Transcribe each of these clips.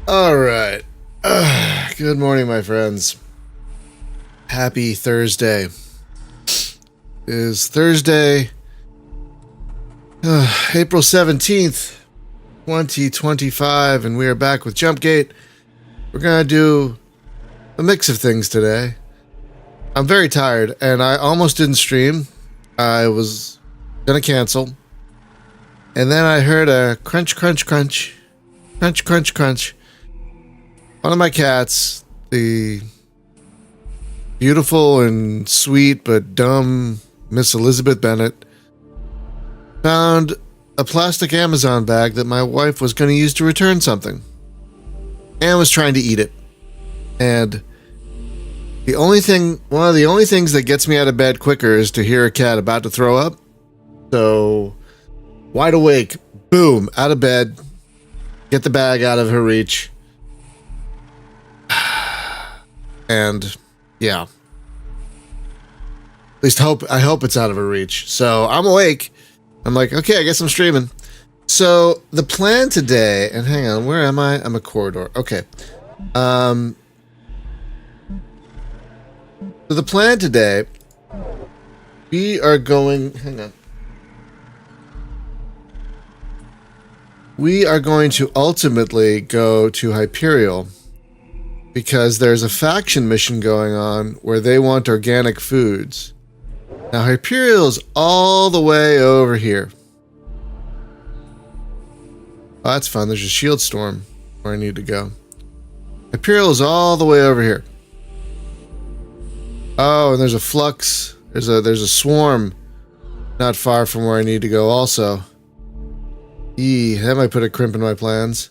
All right. Good morning, my friends. Happy Thursday. It is Thursday, April 17th, 2025, and we are back with Jumpgate. We're going to do a mix of things today. I'm very tired, and I almost didn't stream. I was going to cancel. And then I heard a crunch, crunch, crunch. Crunch, crunch, crunch. One of my cats, the beautiful and sweet but dumb Miss Elizabeth Bennet, found a plastic Amazon bag that my wife was going to use to return something and was trying to eat it. And one of the only things that gets me out of bed quicker is to hear a cat about to throw up. So, wide awake, boom, out of bed, get the bag out of her reach. And yeah, at least I hope it's out of her reach. So I'm awake. I'm like, okay, I guess I'm streaming. So the plan today, and hang on, where am I? I'm a corridor. Okay. So the plan today, we are going, hang on. We are going to ultimately go to Hyperial, because there's a faction mission going on where they want organic foods. Now, Hyperial's all the way over here. Oh, that's fun. There's a shield storm where I need to go. Hyperial is all the way over here. Oh, and there's a flux. There's a swarm not far from where I need to go also. That might put a crimp in my plans.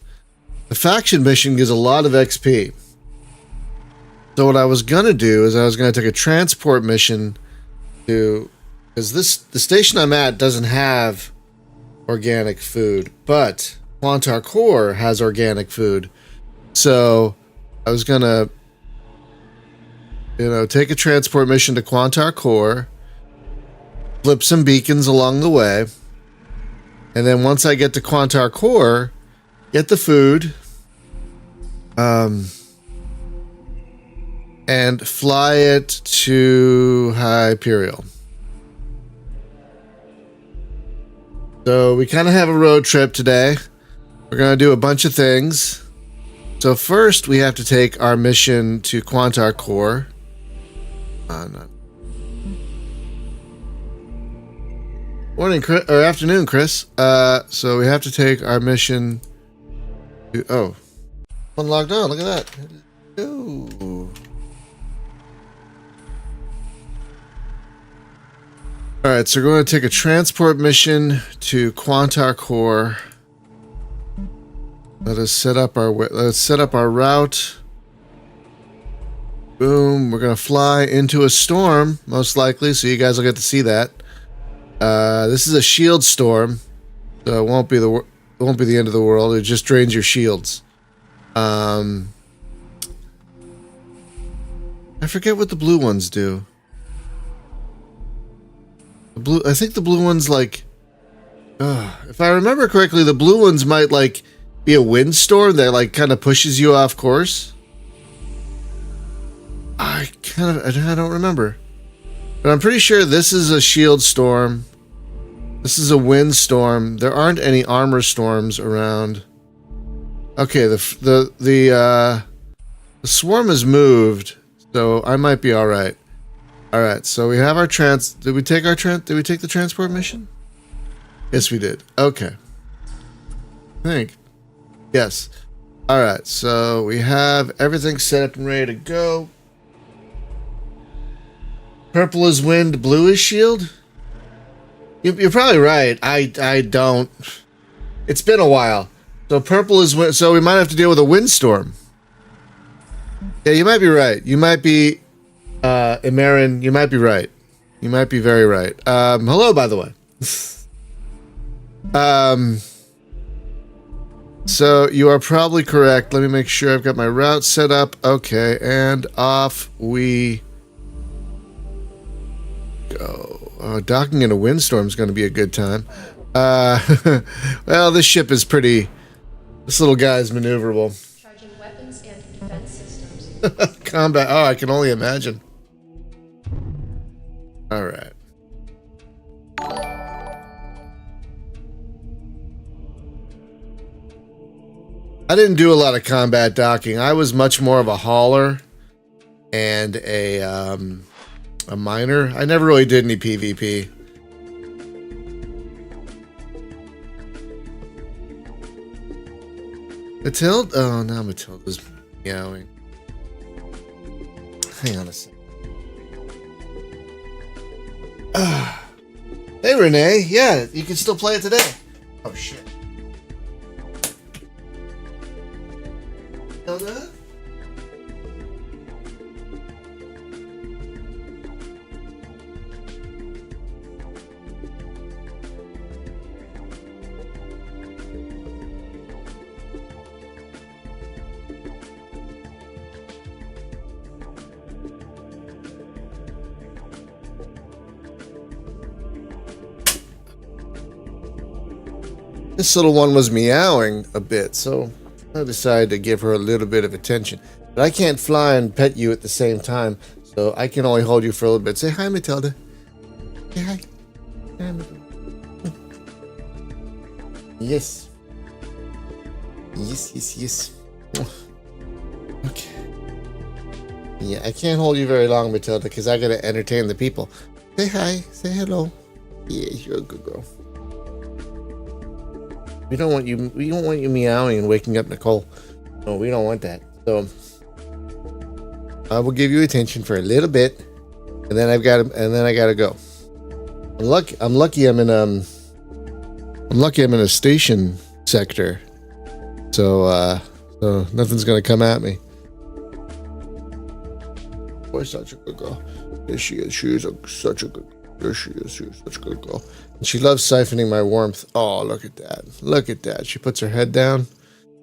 The faction mission gives a lot of XP. So what I was going to do is I was going to take a transport mission to... Because the station I'm at doesn't have organic food, but Quantar Core has organic food. So I was going to, take a transport mission to Quantar Core, flip some beacons along the way, and then once I get to Quantar Core, get the food, and fly it to Hyperial. So we kind of have a road trip today. We're going to do a bunch of things. So first we have to take our mission to Quantar Core. Morning, Chris, or afternoon, Chris. So we have to take our mission to... one logged on. Look at that. Ooh. Alright, so we're going to take a transport mission to Quantar Core. Let's set up our route. Boom, we're going to fly into a storm, most likely, so you guys will get to see that. This is a shield storm, so it won't be the end of the world. It just drains your shields. I forget what the blue ones do. I think the blue ones, like... if I remember correctly, the blue ones might, like, be a windstorm that, like, kind of pushes you off course. I don't remember. But I'm pretty sure this is a shield storm. This is a windstorm. There aren't any armor storms around. Okay, the swarm has moved, so I might be alright. Alright, so we have our did we take the transport mission? Yes, we did. Okay. I think. Yes. Alright, so we have everything set up and ready to go. Purple is wind, blue is shield? You're probably right. I don't... It's been a while. So purple is wind, so we might have to deal with a windstorm. Yeah, you might be right. You might be... Emerin, you might be right. You might be very right. Hello, by the way. So you are probably correct. Let me make sure I've got my route set up. Okay, and off we go. Docking in a windstorm is going to be a good time. Well, this ship is pretty... This little guy is maneuverable. Charging Combat. Oh, I can only imagine. All right. I didn't do a lot of combat docking. I was much more of a hauler and a miner. I never really did any PvP. Matilda? Oh, now Matilda's meowing. Hang on a second. Hey, Renee. Yeah, you can still play it today. Oh, shit. Matilda? This little one was meowing a bit, so I decided to give her a little bit of attention. But I can't fly and pet you at the same time, so I can only hold you for a little bit. Say hi, Matilda. Say hi. Hi, Matilda. Yes. Yes. Okay. Yeah, I can't hold you very long, Matilda, because I gotta entertain the people. Say hi. Say hello. Yeah, you're a good girl. We don't want you meowing and waking up Nicole. No, we don't want that. So I will give you attention for a little bit, and then I gotta go. I'm lucky I'm in a station sector. So nothing's gonna come at me. Boy, such a good girl. Yes, she is. She is such a good girl. There she is. She is such a good girl. And she loves siphoning my warmth. Oh, look at that. Look at that. She puts her head down.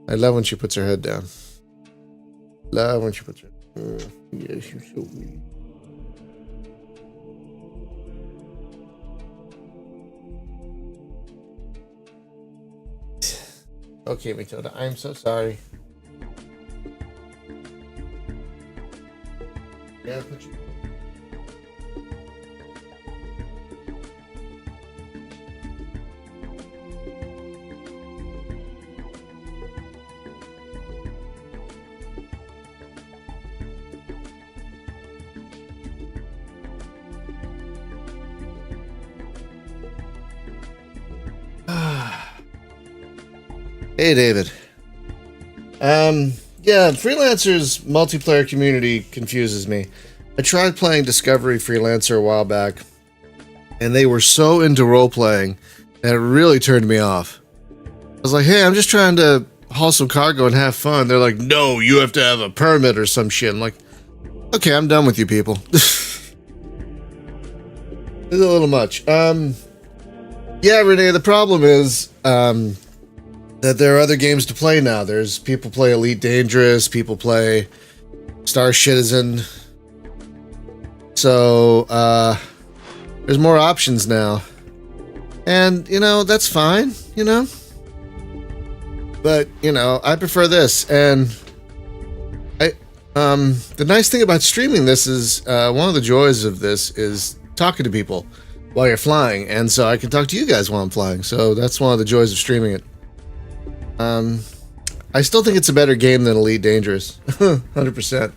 I love when she puts her head down. Love when she puts her... yeah, she's so weird. Okay, Matilda, I'm so sorry. Yeah, put you... Hey, David. Yeah, Freelancer's multiplayer community confuses me. I tried playing Discovery Freelancer a while back, and they were so into role-playing that it really turned me off. I was like, hey, I'm just trying to haul some cargo and have fun. They're like, no, you have to have a permit or some shit. I'm like, okay, I'm done with you people. It's a little much. Yeah, Renee, the problem is, that there are other games to play now. There's people play Elite Dangerous, people play Star Citizen. So, there's more options now. And, you know, that's fine, you know? But, you know, I prefer this. And the nice thing about streaming this is, one of the joys of this is talking to people while you're flying. And so I can talk to you guys while I'm flying. So that's one of the joys of streaming it. I still think it's a better game than Elite Dangerous. 100%.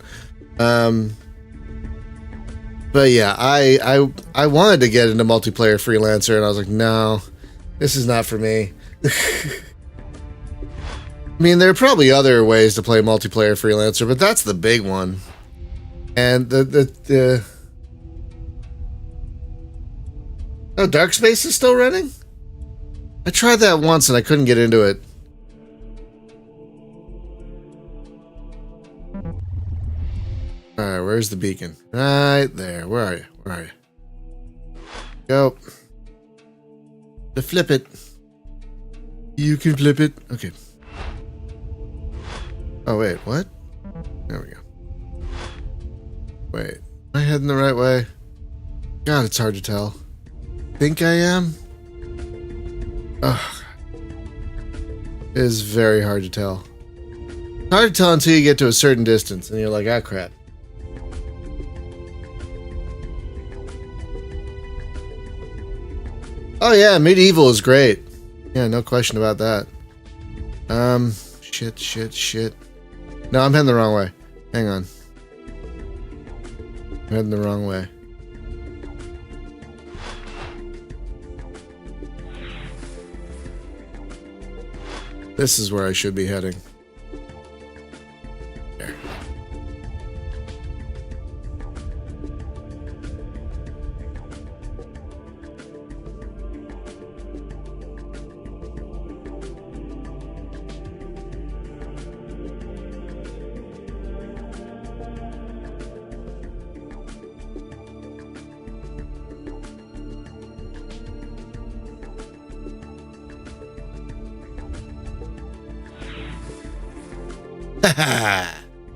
But yeah, I wanted to get into multiplayer Freelancer, and I was like, no, this is not for me. I mean, there are probably other ways to play multiplayer Freelancer, but that's the big one. And oh, Dark Space is still running? I tried that once and I couldn't get into it. Alright, where's the beacon? Right there. Where are you? Where are you? Go. To flip it. You can flip it. Okay. Oh, wait. What? There we go. Wait. Am I heading the right way? God, it's hard to tell. Think I am? Ugh. It is very hard to tell. Hard to tell until you get to a certain distance, and you're like, ah, crap. Oh yeah, medieval is great. Yeah, no question about that. Shit. No, I'm heading the wrong way. Hang on. I'm heading the wrong way. This is where I should be heading. There.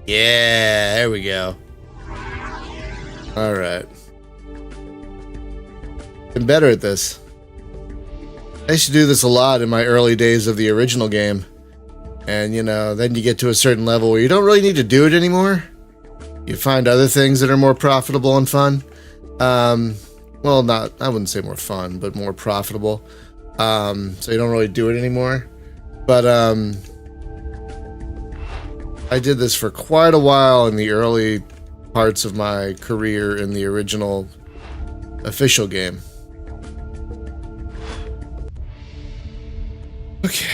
Yeah, there we go. Alright. Been better at this. I used to do this a lot in my early days of the original game. And, you know, then you get to a certain level where you don't really need to do it anymore. You find other things that are more profitable and fun. Well, I wouldn't say more fun, but more profitable. So you don't really do it anymore. But, I did this for quite a while in the early parts of my career in the original official game. Okay.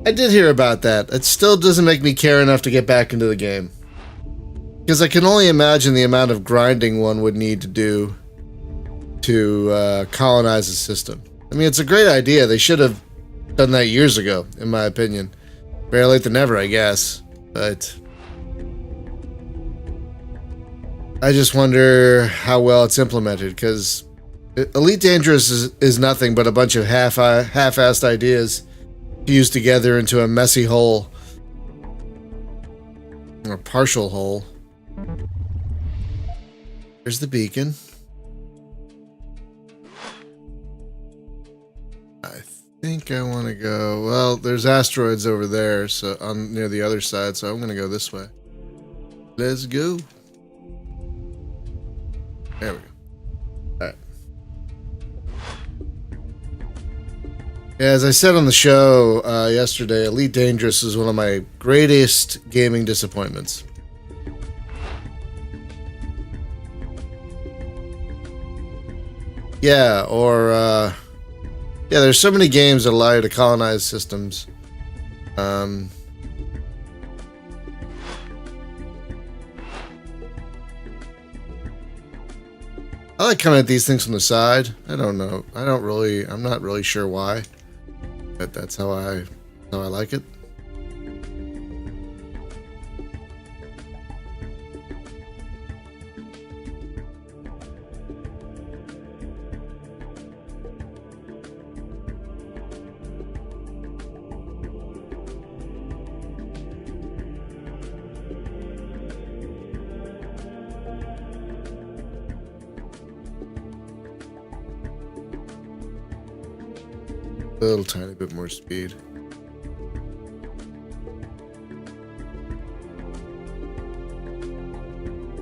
I did hear about that. It still doesn't make me care enough to get back into the game. Because I can only imagine the amount of grinding one would need to do to colonize the system. I mean, it's a great idea. They should have done that years ago, in my opinion. Better late than never, I guess. But I just wonder how well it's implemented, because Elite Dangerous is nothing but a bunch of half-assed ideas fused together into a messy whole. Or a partial whole. There's the beacon. I think I want to go... Well, there's asteroids over there, so I'm near the other side, so I'm going to go this way. Let's go. There we go. Alright. Yeah, as I said on the show yesterday, Elite Dangerous is one of my greatest gaming disappointments. Yeah, or, yeah, there's so many games that allow you to colonize systems. I like coming at these things from the side. I don't know. I'm not really sure why. But that's how I like it. A little tiny bit more speed.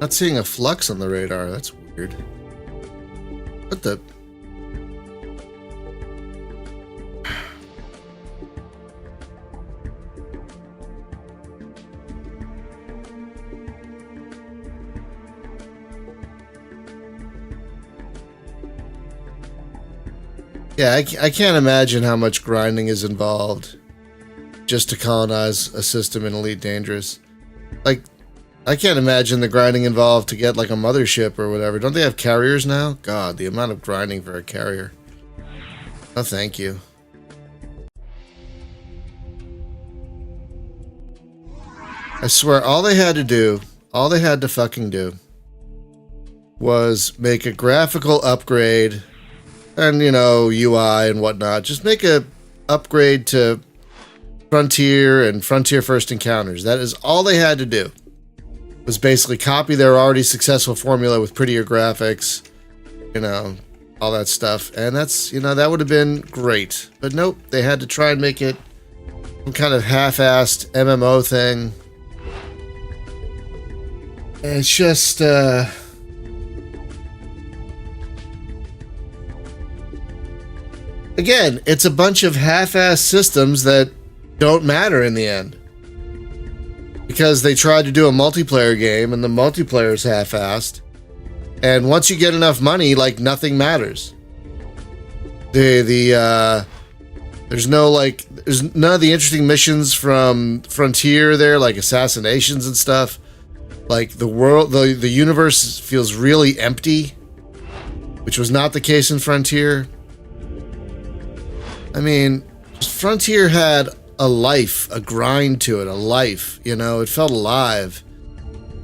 Not seeing a flux on the radar. That's weird. What the? Yeah, I can't imagine how much grinding is involved just to colonize a system in Elite Dangerous. Like, I can't imagine the grinding involved to get like a mothership or whatever. Don't they have carriers now? God, the amount of grinding for a carrier. Oh, thank you. I swear, all they had to fucking do was make a graphical upgrade and, you know, UI and whatnot. Just make a upgrade to Frontier and Frontier First Encounters. That is all they had to do. was basically copy their already successful formula with prettier graphics, you know, all that stuff. And that's, you know, that would have been great. But nope, they had to try and make it some kind of half-assed MMO thing. And it's just, again, it's a bunch of half-assed systems that don't matter in the end. Because they tried to do a multiplayer game and the multiplayer is half-assed. And once you get enough money, like, nothing matters. There's no, like, there's none of the interesting missions from Frontier there, like assassinations and stuff. Like, the world, the universe feels really empty, which was not the case in Frontier. I mean, Frontier had a life, a grind to it, a life, you know, it felt alive.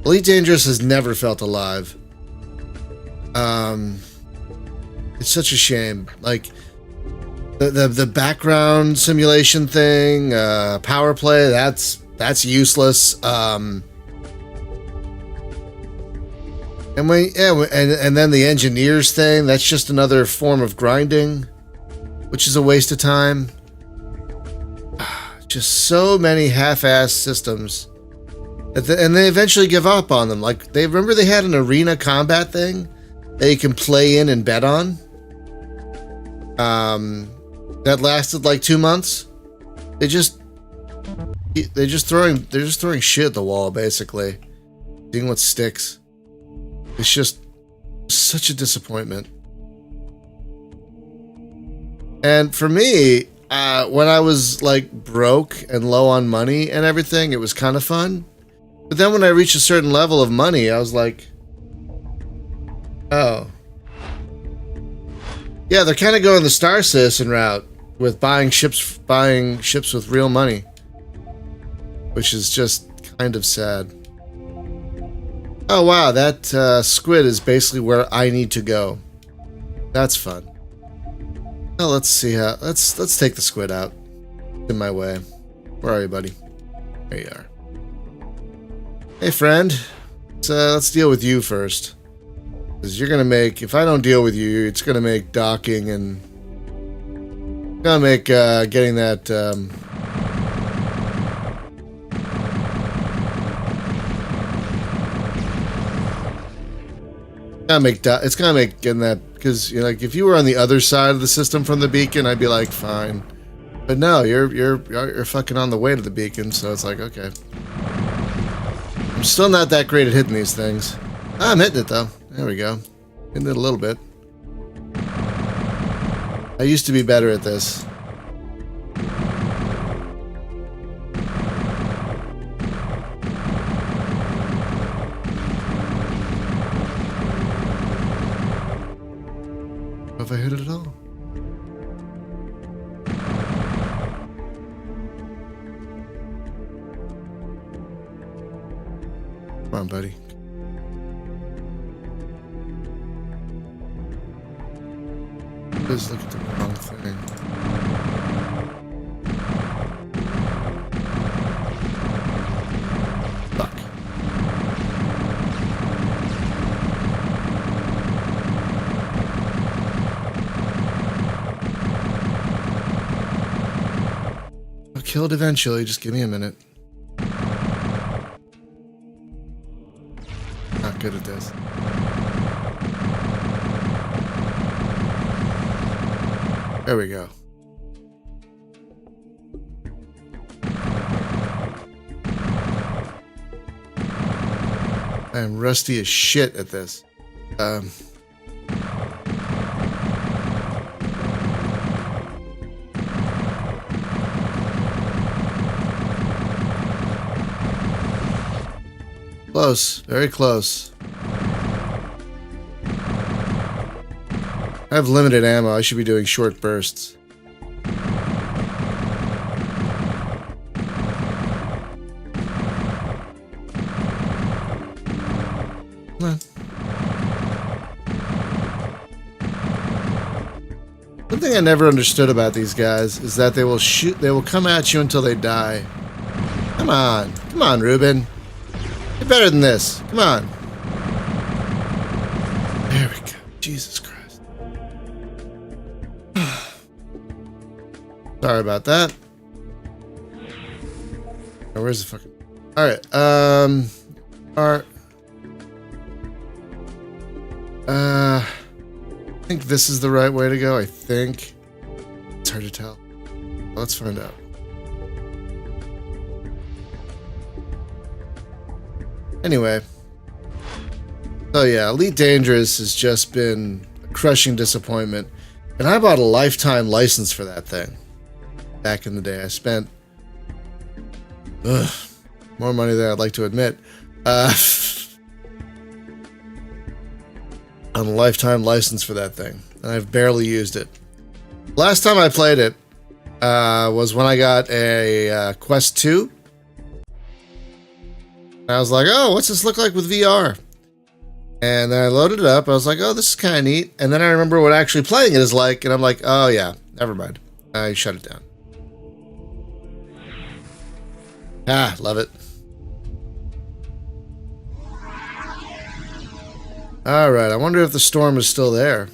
Elite Dangerous has never felt alive. It's such a shame. Like, the background simulation thing, power play, that's useless. And then the engineers thing, that's just another form of grinding, which is a waste of time. Just so many half-assed systems, and they eventually give up on them. Like, they had an arena combat thing that you can play in and bet on. That lasted like 2 months. They're just throwing shit at the wall, basically, seeing what sticks. It's just such a disappointment. And for me, when I was like broke and low on money and everything, it was kind of fun. But then when I reached a certain level of money, I was like, oh. Yeah, they're kind of going the Star Citizen route with buying ships with real money, which is just kind of sad. Oh wow, that squid is basically where I need to go. That's fun. Well, let's see how. Let's take the squid out. In my way. Where are you, buddy? There you are. Hey, friend. Let's deal with you first. Because you're gonna make. If I don't deal with you, it's gonna make docking and. Gonna make getting that. It's gonna make getting that. Because, you know, like, if you were on the other side of the system from the beacon, I'd be like, fine. But no, you're fucking on the way to the beacon, so it's like, okay. I'm still not that great at hitting these things. I'm hitting it, though. There we go. Hitting it a little bit. I used to be better at this. Have I hit it at all? Come on, buddy. Just look at the wrong thing. Fuck. I'll kill it eventually, just give me a minute. Not good at this. There we go. I am rusty as shit at this. Close, very close. I have limited ammo. I should be doing short bursts. Come on. One thing I never understood about these guys is that they will come at you until they die. Come on, Ruben. Get better than this. Come on. There we go. Jesus Christ. Sorry about that. Oh, where's the fucking... Alright, I think this is the right way to go, I think. It's hard to tell. Let's find out. Anyway. So yeah, Elite Dangerous has just been a crushing disappointment. And I bought a lifetime license for that thing. Back in the day. I spent... more money than I'd like to admit. On a lifetime license for that thing. And I've barely used it. Last time I played it was when I got a Quest 2. And I was like, oh, what's this look like with VR? And then I loaded it up. I was like, oh, this is kind of neat. And then I remember what actually playing it is like. And I'm like, oh, yeah, never mind. I shut it down. Ah, love it. Alright, I wonder if the storm is still there.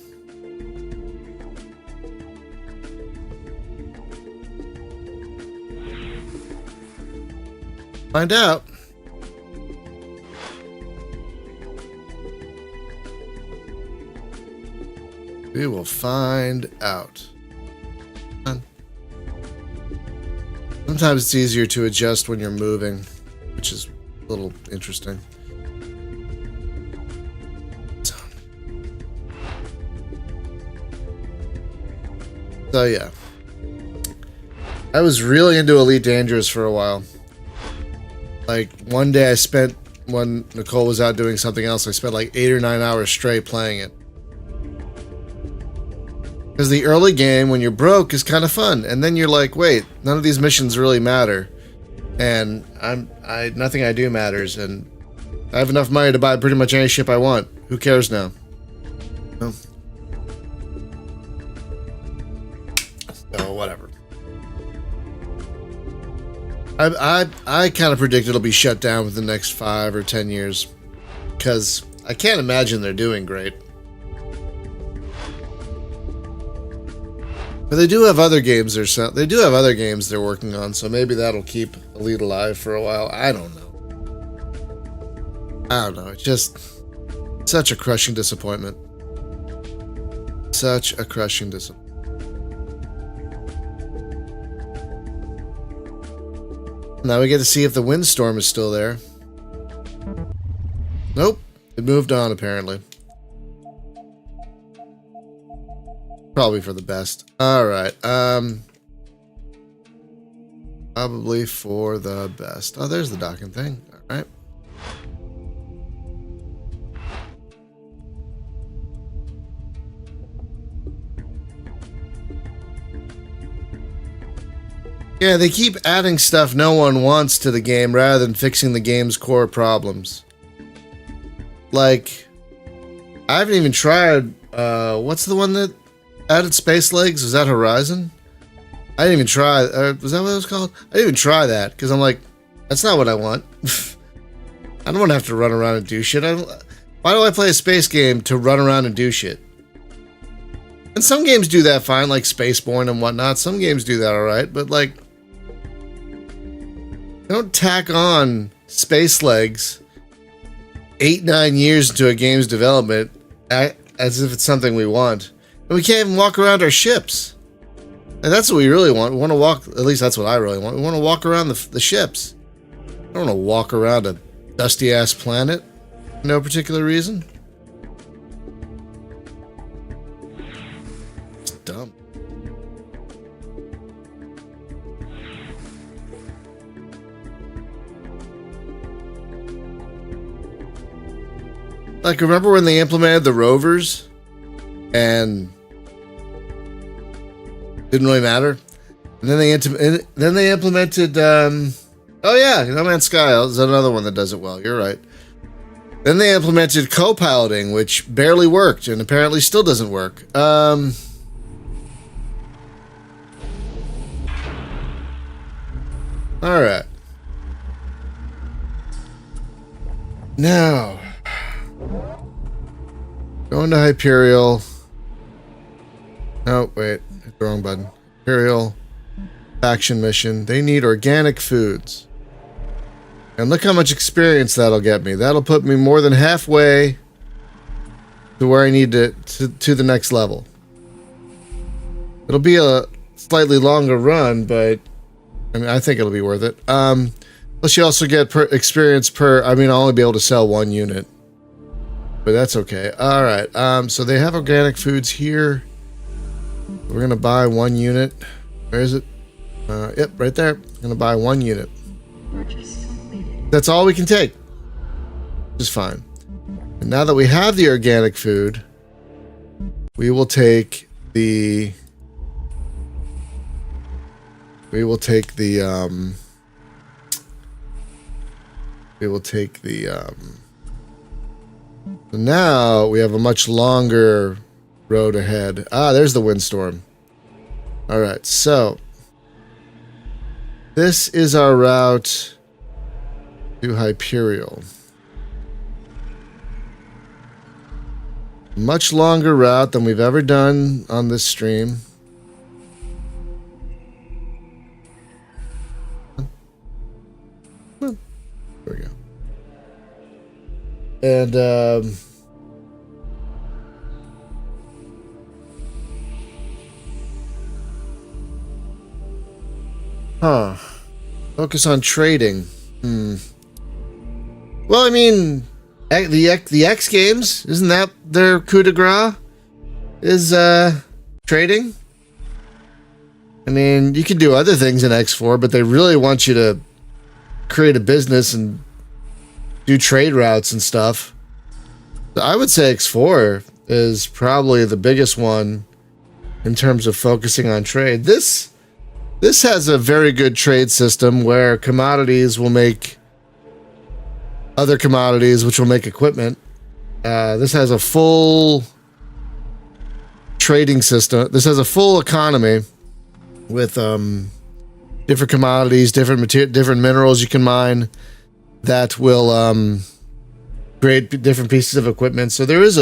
Find out. We will find out. Sometimes it's easier to adjust when you're moving, which is a little interesting. So yeah, I was really into Elite Dangerous for a while. Like one day I spent, when Nicole was out doing something else, I spent like 8 or 9 hours straight playing it. Because the early game, when you're broke, is kind of fun, and then you're like, wait, none of these missions really matter, and nothing I do matters, and I have enough money to buy pretty much any ship I want. Who cares now? No. So whatever. I kind of predict it'll be shut down within the next 5 or 10 years, because I can't imagine they're doing great. But they do have other games they're working on, so maybe that'll keep Elite alive for a while. I don't know. It's just such a crushing disappointment. Such a crushing disappointment. Now we get to see if the windstorm is still there. Nope. It moved on, apparently. Probably for the best. Alright, probably for the best. Oh, there's the docking thing. Alright. Yeah, they keep adding stuff no one wants to the game rather than fixing the game's core problems. Like, I haven't even tried, what's the one that added space legs? Was that Horizon? I didn't even try. Was that what it was called? I didn't even try that because I'm like, that's not what I want. I don't want to have to run around and do shit. Why do I play a space game to run around and do shit? And some games do that fine, like Spaceborne and whatnot. Some games do that alright, but like, don't tack on space legs 8-9 years into a game's development as if it's something we want. And we can't even walk around our ships. And that's what we really want. We want to walk, at least that's what I really want. We want to walk around the ships. I don't want to walk around a dusty-ass planet for no particular reason. It's dumb. Like, remember when they implemented the rovers? And didn't really matter. And then they implemented, oh yeah, No Man's Sky is another one that does it well. You're right. Then they implemented co-piloting, which barely worked and apparently still doesn't work. All right. Now, going to Hyperial. Oh, wait. Hit the wrong button. Hyperial. Faction mission. They need organic foods. And look how much experience that'll get me. That'll put me more than halfway to where I need to the next level. It'll be a slightly longer run, but I mean, I think it'll be worth it. Plus you also get experience per, I mean, I'll only be able to sell 1 unit, but that's okay. All right. So they have organic foods here. We're going to buy 1 unit. Where is it? Yep, right there. I'm going to buy 1 unit. That's all we can take. Just fine. And now that we have the organic food, we will take the so now we have a much longer road ahead. Ah, there's the windstorm. All right, so this is our route to Hyperial. Much longer route than we've ever done on this stream. There we go. And focus on trading. Well, I mean, the X Games, isn't that their coup de grace? Is trading? I mean, you can do other things in X4, but they really want you to create a business and do trade routes and stuff. So I would say X4 is probably the biggest one in terms of focusing on trade. This has a very good trade system where commodities will make other commodities, which will make equipment. This has a full trading system. This has a full economy with different commodities, different minerals you can mine that will create different pieces of equipment. So there is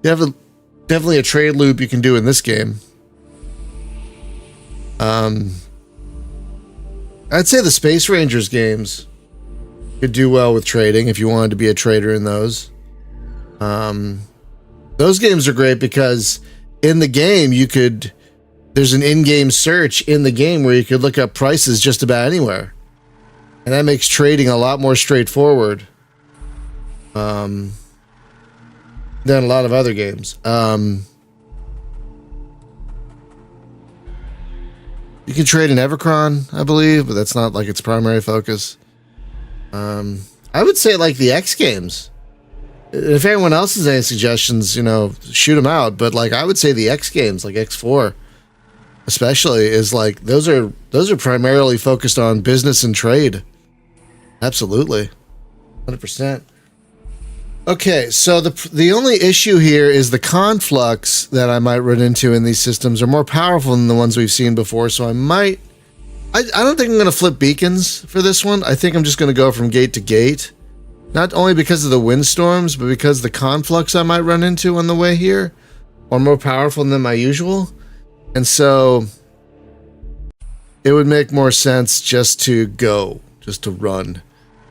definitely a trade loop you can do in this game. I'd say the Space Rangers games could do well with trading if you wanted to be a trader in those. Those games are great because in the game there's an in-game search in the game where you could look up prices just about anywhere. And that makes trading a lot more straightforward than a lot of other games. You can trade in Evercron, I believe, but that's not like its primary focus. I would say like the X Games. If anyone else has any suggestions, shoot them out. But like I would say the X Games, like X4 especially, is like those are primarily focused on business and trade. Absolutely. 100%. Okay, so the only issue here is the conflux that I might run into in these systems are more powerful than the ones we've seen before, so I don't think I'm going to flip beacons for this one. I think I'm just going to go from gate to gate. Not only because of the windstorms, but because the conflux I might run into on the way here are more powerful than my usual. And so it would make more sense just to run.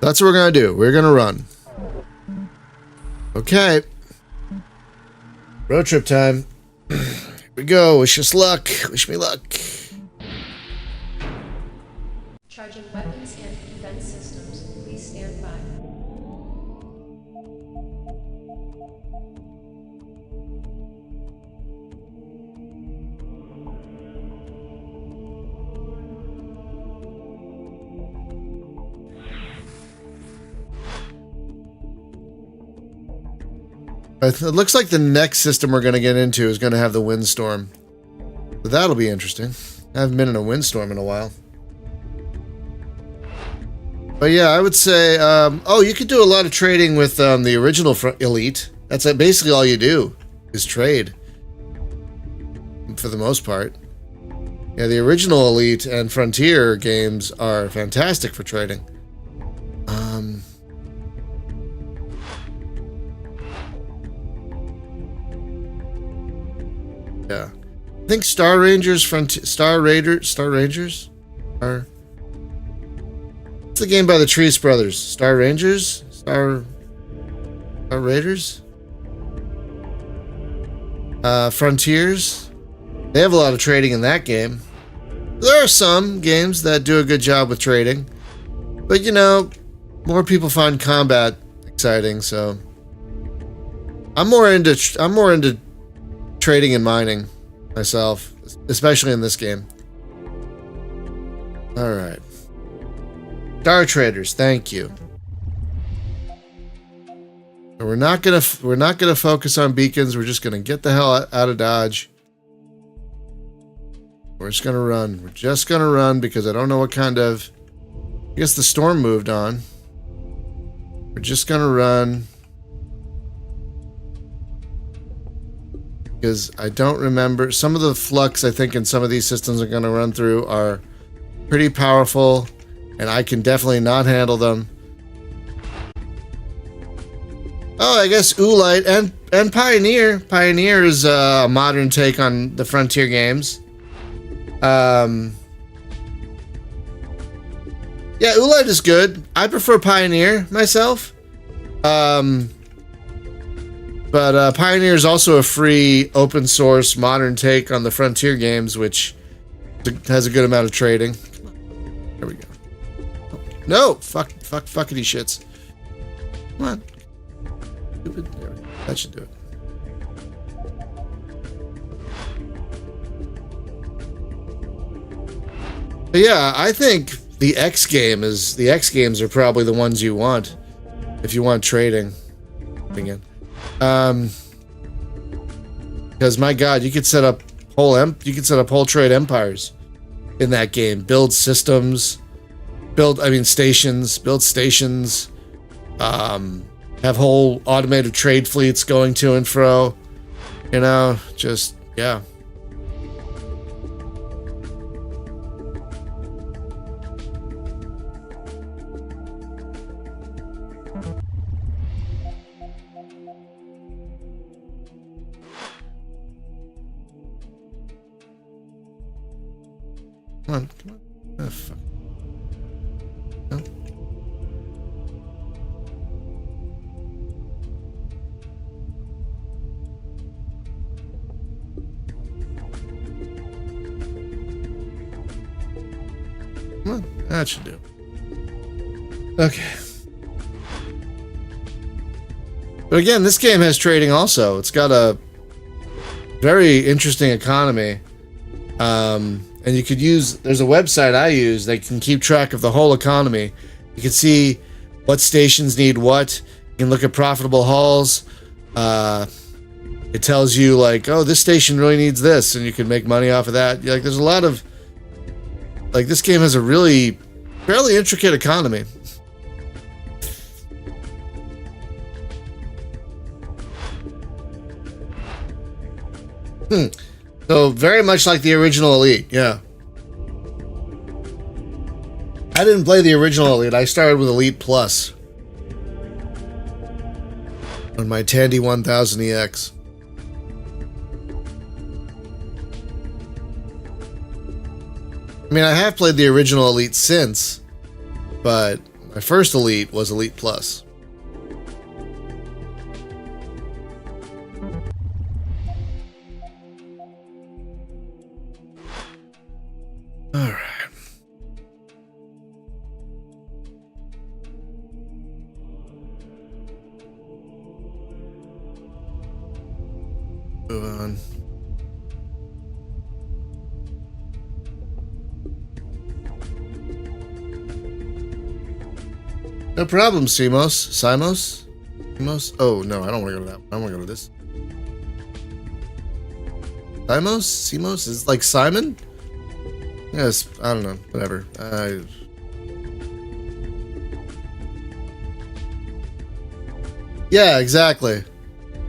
That's what we're going to do. We're going to run. Okay. Road trip time. Here we go. Wish us luck. Wish me luck. Charging weapons and defense systems. Please stand by. It looks like the next system we're going to get into is going to have the windstorm. So that'll be interesting. I haven't been in a windstorm in a while. But yeah, I would say, you could do a lot of trading with the original Elite. That's basically all you do is trade. For the most part. Yeah, the original Elite and Frontier games are fantastic for trading. Yeah. I think Star Rangers Star Rangers are. What's the game by the Trees Brothers? Star Rangers? Star Raiders? Frontiers? They have a lot of trading in that game. There are some games that do a good job with trading. But you know, more people find combat exciting, so I'm more into trading and mining myself, especially in this game. All right. Star Traders, thank you. We're not gonna focus on beacons. We're just gonna get the hell out of Dodge. We're just gonna run. We're just gonna run because I don't know what kind of. I guess the storm moved on. We're just gonna run because I don't remember some of the flux. I think in some of these systems I'm gonna run through are pretty powerful. And I can definitely not handle them. Oh, I guess Oolite and Pioneer. Pioneer is a modern take on the Frontier games. Yeah, Oolite is good. I prefer Pioneer myself. But Pioneer is also a free, open source, modern take on the Frontier games, which has a good amount of trading. There we go. No! Fuckity shits. Come on. Stupid. There we go. That should do it. But yeah, I think the X games are probably the ones you want if you want trading. Again. Because my God, you could set up whole trade empires in that game. Build systems. Build stations, have whole automated trade fleets going to and fro, you know, just, yeah. Come on. Oh, fuck. No. Come on, that should do. Okay. But again, this game has trading also. It's got a very interesting economy. And you could use, there's a website I use that can keep track of the whole economy. You can see what stations need what. You can look at profitable hauls. It tells you like, oh, this station really needs this, and you can make money off of that. Like, there's a lot of, like, this game has a really fairly intricate economy. So very much like the original Elite, yeah. I didn't play the original Elite. I started with Elite Plus on my Tandy 1000EX. I mean, I have played the original Elite since, but my first Elite was Elite Plus. All right. Move on. No problem, Simos? Oh, no, I don't want to go to that one. I want to go to this. Simos? Is it like Simon? Yes, I don't know. Whatever. Yeah, exactly.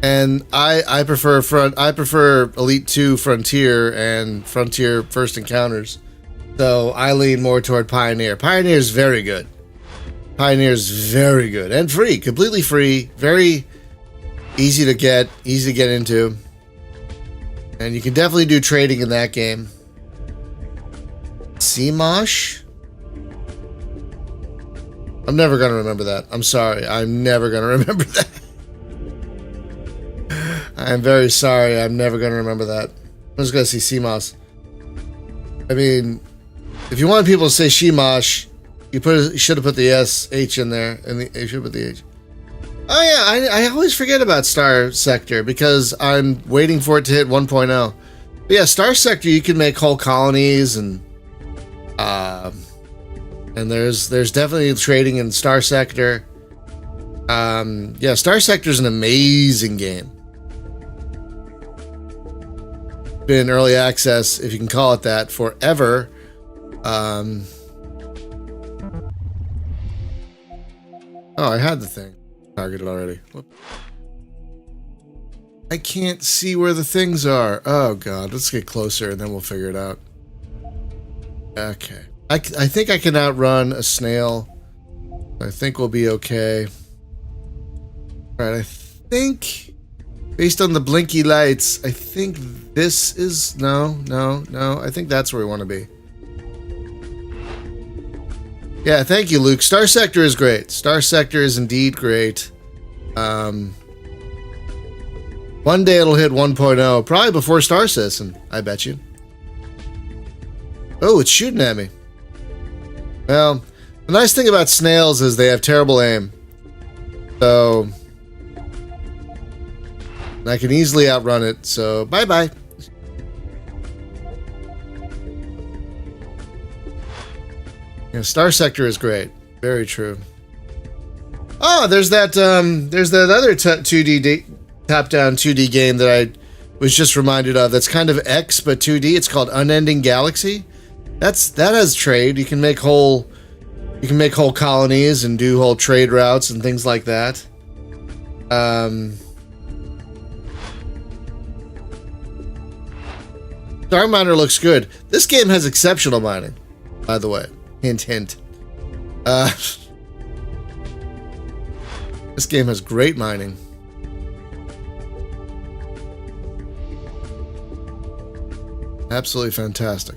And I prefer Elite 2 Frontier and Frontier First Encounters. So I lean more toward Pioneer. Pioneer is very good. Pioneer is very good and free, completely free, very easy to get into. And you can definitely do trading in that game. Seamosh? I'm never going to remember that. I'm sorry. I'm never going to remember that. I'm very sorry. I'm never going to remember that. I'm just going to see Seamosh. I mean, if you want people to say Shemosh, you should have put the SH in there. And you should put the H. Oh, yeah. I always forget about Star Sector because I'm waiting for it to hit 1.0. But yeah, Star Sector, you can make whole colonies and there's definitely trading in Star Sector. Yeah, Star Sector is an amazing game. Been in early access, if you can call it that, forever. Oh, I had the thing targeted already. Whoop. I can't see where the things are. Oh god, let's get closer and then we'll figure it out. Okay. I think I can outrun a snail. I think we'll be okay. Alright, I think, based on the blinky lights, I think this is... No. I think that's where we want to be. Yeah, thank you, Luke. Star Sector is great. Star Sector is indeed great. One day it'll hit 1.0, probably before Star Citizen, I bet you. Oh, it's shooting at me. Well, the nice thing about snails is they have terrible aim. So I can easily outrun it, so bye-bye. Yeah, Star Sector is great. Very true. Oh, there's that other 2D top-down 2D game that I was just reminded of. That's kind of X but 2D. It's called Unending Galaxy. That has trade. You can make whole colonies and do whole trade routes and things like that. Star Miner looks good. This game has exceptional mining, by the way. Hint, hint. This game has great mining. Absolutely fantastic.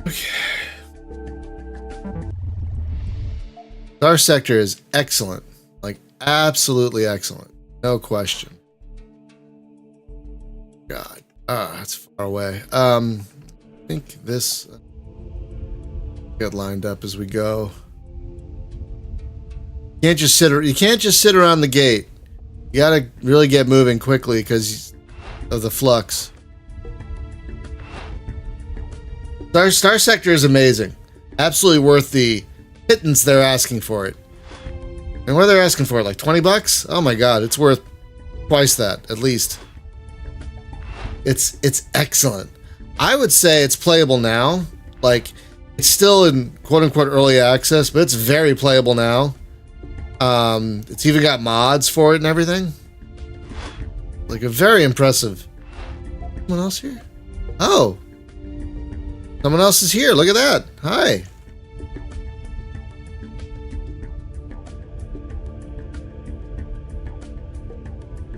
Okay. Star Sector is excellent. Like, absolutely excellent. No question. God. That's far away. I think this... get lined up as we go. You can't just sit around the gate. You gotta really get moving quickly because of the flux. Star Sector is amazing. Absolutely worth the pittance they're asking for it. And what are they asking for? Like 20 bucks? Oh my god, it's worth twice that, at least. It's excellent. I would say it's playable now. Like, it's still in quote-unquote early access, but it's very playable now. It's even got mods for it and everything. Like, a very impressive... Someone else here? Oh! Someone else is here. Look at that. Hi.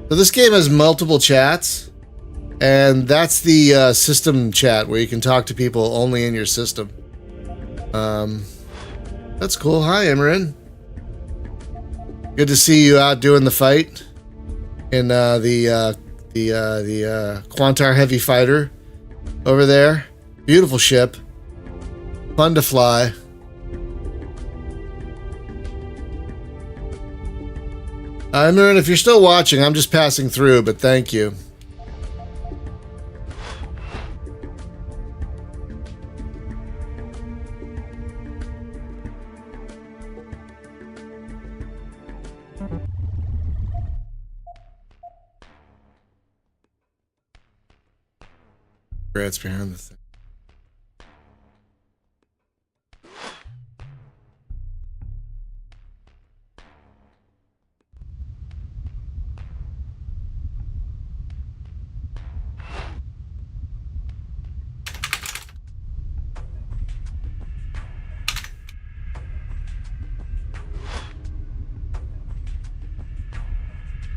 So this game has multiple chats, and that's the system chat where you can talk to people only in your system. That's cool. Hi, Imran. Good to see you out doing the fight in the Quantar Heavy Fighter over there. Beautiful ship. Fun to fly. Imran, if you're still watching, I'm just passing through, but thank you. Congrats behind the thing.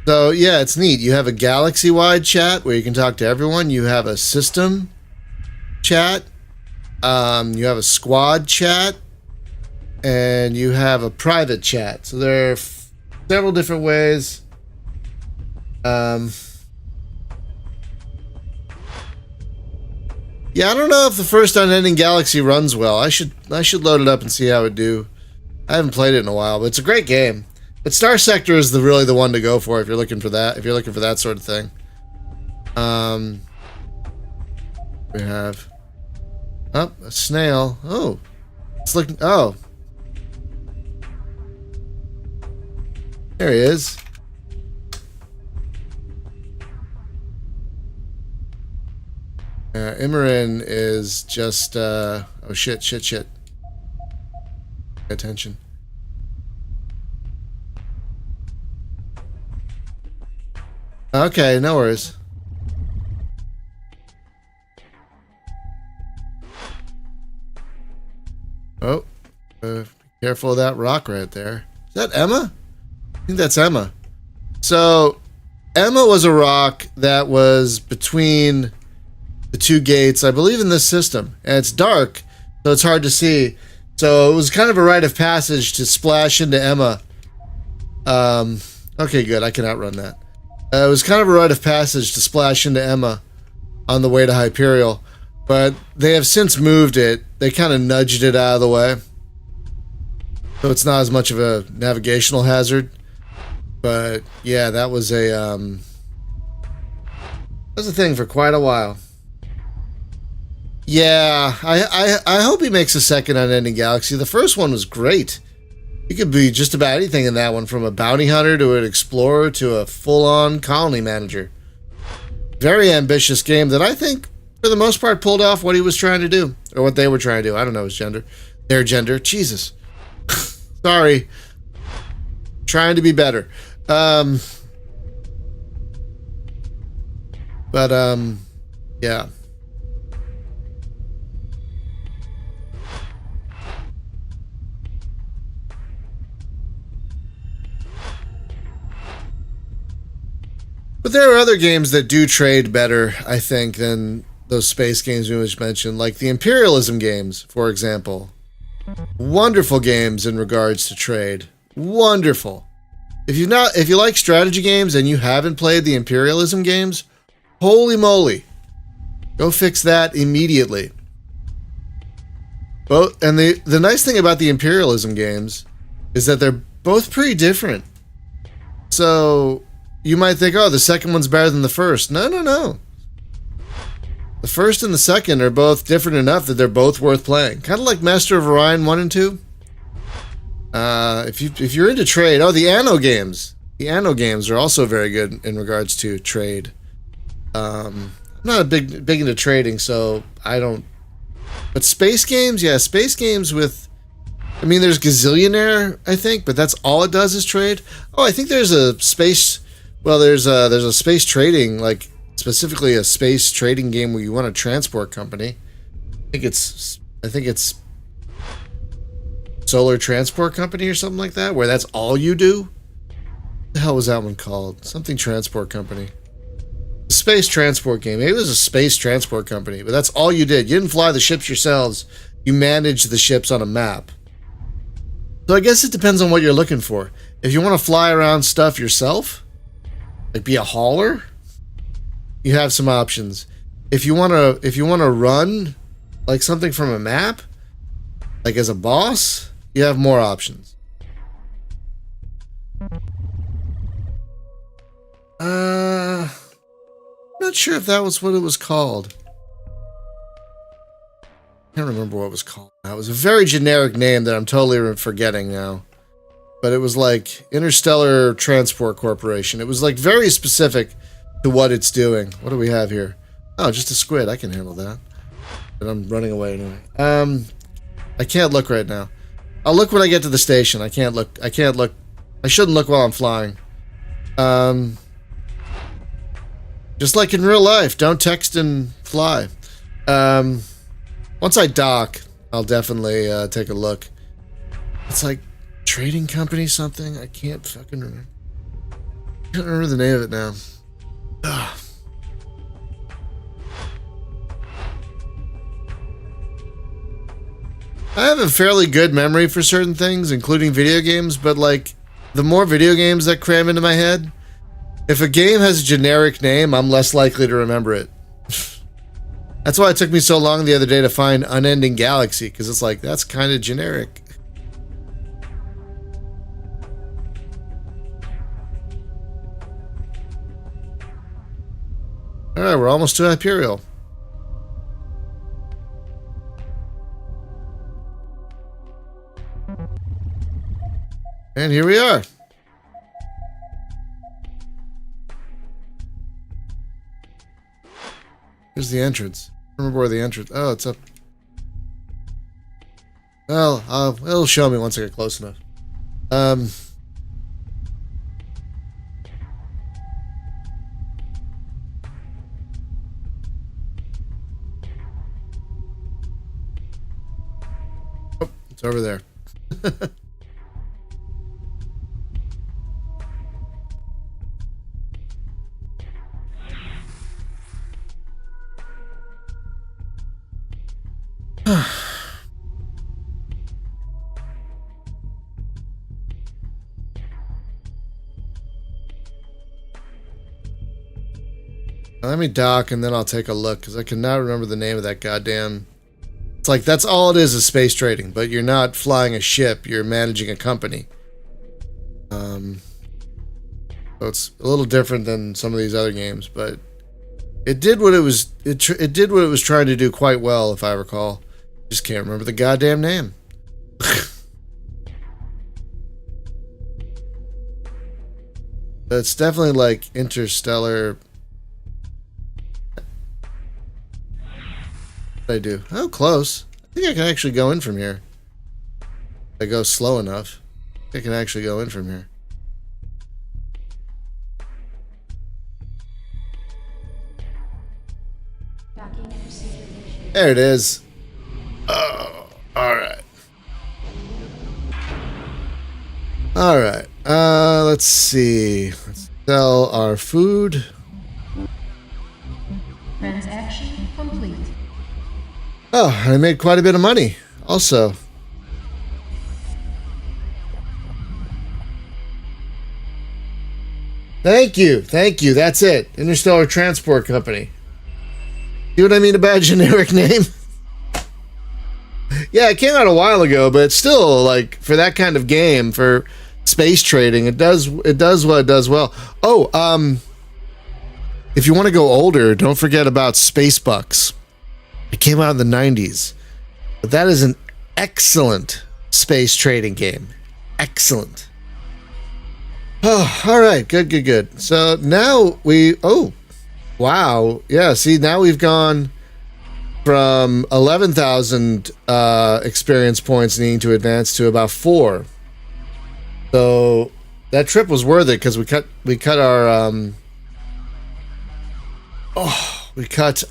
So yeah, it's neat. You have a galaxy-wide chat where you can talk to everyone. You have a system chat. You have a squad chat, and you have a private chat. So there are several different ways. Yeah, I don't know if the first Unending Galaxy runs well. I should load it up and see how it do. I haven't played it in a while, but it's a great game. But Star Sector is really the one to go for if you're looking for that. If you're looking for that sort of thing. We have a snail. Oh, it's looking. Oh, there he is. Imran is just. Oh shit! Pay attention. Okay, no worries. Oh, be careful of that rock right there. Is that Emma? I think that's Emma. So, Emma was a rock that was between the two gates, I believe, in this system. And it's dark, so it's hard to see. So, it was kind of a rite of passage to splash into Emma. Okay, good. I can outrun that. It was kind of a rite of passage to splash into Emma on the way to Hyperial. But they have since moved it. They kind of nudged it out of the way. So it's not as much of a navigational hazard. But yeah, that was a thing for quite a while. Yeah, I hope he makes a second Unending Galaxy. The first one was great. You could be just about anything in that one, from a bounty hunter to an explorer to a full-on colony manager. Very ambitious game that I think, for the most part, pulled off what he was trying to do. Or what they were trying to do. I don't know his gender. Their gender. Jesus. Sorry. Trying to be better. Yeah. But there are other games that do trade better, I think, than those space games we just mentioned, like the Imperialism games, for example. Wonderful games in regards to trade. Wonderful. If you like strategy games and you haven't played the Imperialism games, holy moly. Go fix that immediately. And the nice thing about the Imperialism games is that they're both pretty different. So you might think, oh, the second one's better than the first. No. The first and the second are both different enough that they're both worth playing. Kind of like Master of Orion 1 and 2. If you're into trade, the Anno games. The Anno games are also very good in regards to trade. I'm not a big into trading, so I don't. But space games, yeah, space games with. I mean, there's Gazillionaire, I think, but that's all it does is trade. Oh, I think there's a space. Well, there's a space trading, like specifically a space trading game where you want a transport company. I think it's Solar Transport Company or something like that, where that's all you do. What the hell was that one called? Something Transport Company. A space transport game. Maybe it was a space transport company, but that's all you did. You didn't fly the ships yourselves. You managed the ships on a map. So I guess it depends on what you're looking for. If you want to fly around stuff yourself, like be a hauler, you have some options. If you want to run like something from a map, like as a boss, you have more options. Not sure if that was what it was called. Can't remember what it was called. It was a very generic name that I'm totally forgetting now. But it was like Interstellar Transport Corporation. It was like very specific to what it's doing. What do we have here? Oh, just a squid. I can handle that. But I'm running away anyway. I can't look right now. I'll look when I get to the station. I can't look. I shouldn't look while I'm flying. Just like in real life, don't text and fly. Once I dock, I'll definitely take a look. It's like trading company something. I can't fucking remember. I can't remember the name of it now. Ugh. I have a fairly good memory for certain things, including video games, but like the more video games that cram into my head, if a game has a generic name, I'm less likely to remember it. That's why it took me so long the other day to find Unending Galaxy, because it's like, that's kind of generic. Alright, we're almost to Hyperial. And here we are. Here's the entrance. I remember where the entrance... Oh, it's up. Well, it'll show me once I get close enough. Oh, it's over there. Let me dock and then I'll take a look, because I cannot remember the name of that goddamn... It's like, that's all it is space trading, but you're not flying a ship, you're managing a company. So it's a little different than some of these other games, but it did what it was... It did what it was trying to do quite well, if I recall. Just can't remember the goddamn name. It's definitely like Interstellar... I do. Oh, close. I think I can actually go in from here. If I go slow enough, I can actually go in from here. There it is. Oh, alright. Alright. Let's see. Let's sell our food. Transaction complete. Oh, I made quite a bit of money also. Thank you. Thank you. That's it. Interstellar Transport Company. See what I mean about a generic name? Yeah, it came out a while ago, but it's still, like, for that kind of game, for space trading, it does what it does well. Oh, if you want to go older, don't forget about Space Bucks. It came out in the 90s. But that is an excellent space trading game. Excellent. Oh, all right. Good. So now we... Oh, wow. Yeah, see, now we've gone from 11,000 experience points needing to advance to about 4. So that trip was worth it because we cut our... we cut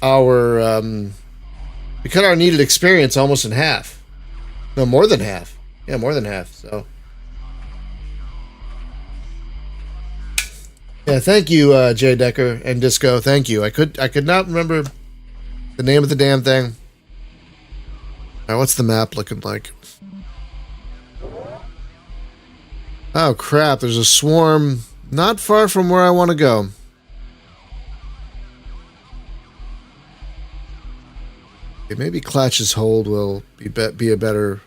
our needed experience almost in half. No, more than half. Yeah, more than half. So, yeah, thank you, Jay Decker and Disco. Thank you. I could not remember the name of the damn thing. All right, what's the map looking like? Oh crap! There's a swarm not far from where I want to go. Okay, maybe Clatch's Hold will be a better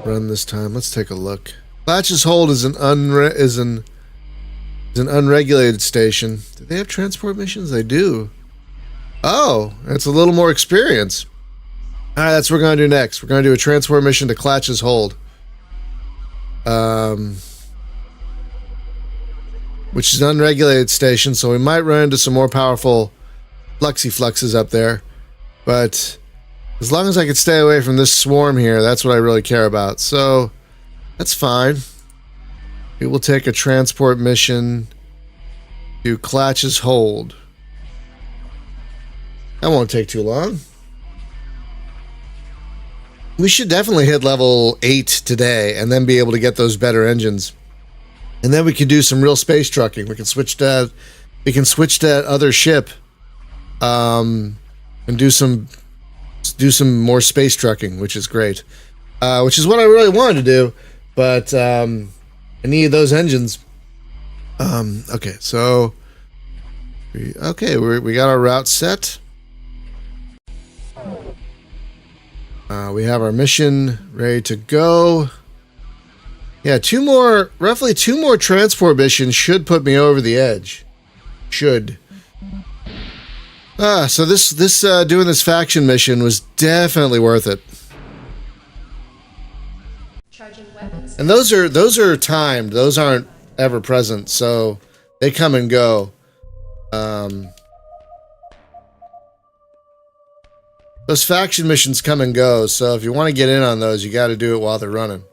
run this time. Let's take a look. Clatch's Hold is an unregulated station. Do they have transport missions? They do. Oh, it's a little more experience. All right, that's what we're going to do next. We're going to do a transport mission to Clatch's Hold. Which is an unregulated station, so we might run into some more powerful fluxes up there. But as long as I can stay away from this swarm here, that's what I really care about. So that's fine. We will take a transport mission to Clatch's Hold. That won't take too long. We should definitely hit level 8 today and then be able to get those better engines. And then we can do some real space trucking. We can switch to that other ship, and do some more space trucking, which is great. Which is what I really wanted to do, but I needed those engines. Okay, so we got our route set. We have our mission ready to go. Yeah, roughly two more transport missions should put me over the edge. Should. So this doing this faction mission was definitely worth it. Charging weapons. And those are timed. Those aren't ever present, so they come and go. Those faction missions come and go, so if you want to get in on those, you got to do it while they're running.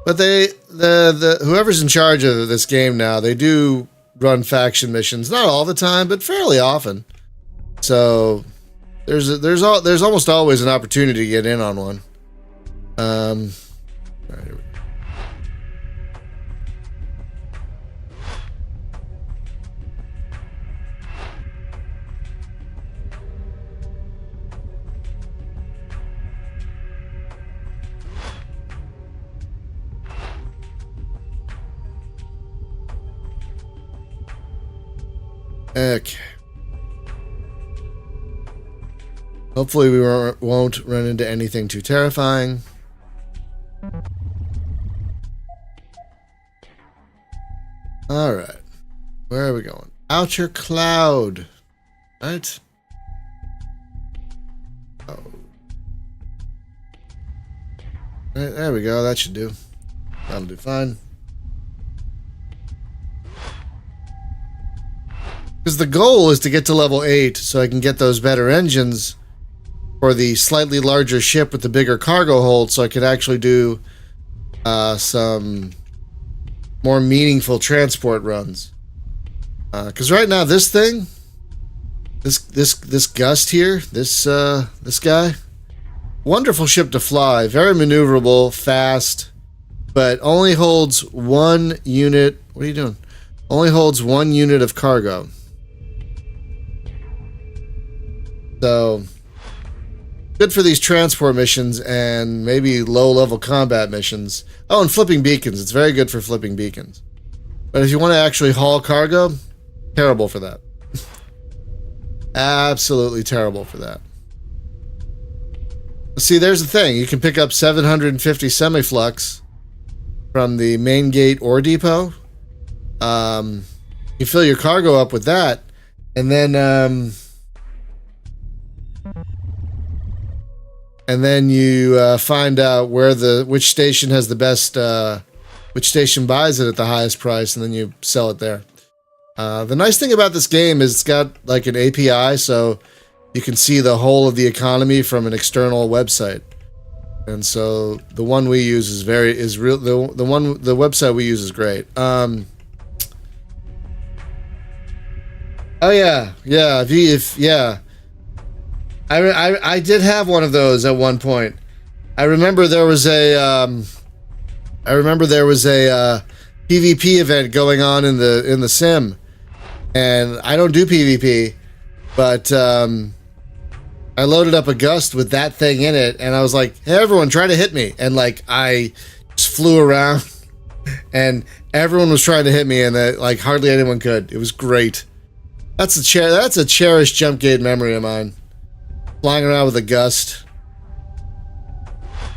But whoever's in charge of this game now, they do run faction missions, not all the time, but fairly often. So there's almost always an opportunity to get in on one. All right, here we go. Okay. Hopefully we won't run into anything too terrifying. Alright. Where are we going? Outer Cloud. Right? Oh. Right, there we go. That should do. That'll do fine. Because the goal is to get to level 8 so I can get those better engines for the slightly larger ship with the bigger cargo hold, so I could actually do some more meaningful transport runs. Because right now this thing, this Gust here, this guy, wonderful ship to fly, very maneuverable, fast, but only holds one unit. What are you doing? Only holds one unit of cargo. So, good for these transport missions and maybe low-level combat missions. Oh, and flipping beacons. It's very good for flipping beacons. But if you want to actually haul cargo, terrible for that. Absolutely terrible for that. See, there's the thing. You can pick up 750 semiflux from the main gate ore depot. You fill your cargo up with that, and then you find out which station has the best, which station buys it at the highest price, and then you sell it there. The nice thing about this game is it's got like an API, so you can see the whole of the economy from an external website. And so the one we use the website we use is great. Oh yeah, I did have one of those at one point. I remember there was a PvP event going on in the sim, and I don't do PvP, but I loaded up a Gust with that thing in it, and I was like, "Hey, everyone, try to hit me!" And like I just flew around, and everyone was trying to hit me, and like hardly anyone could. It was great. That's a cherished Jumpgate memory of mine. Flying around with a Gust.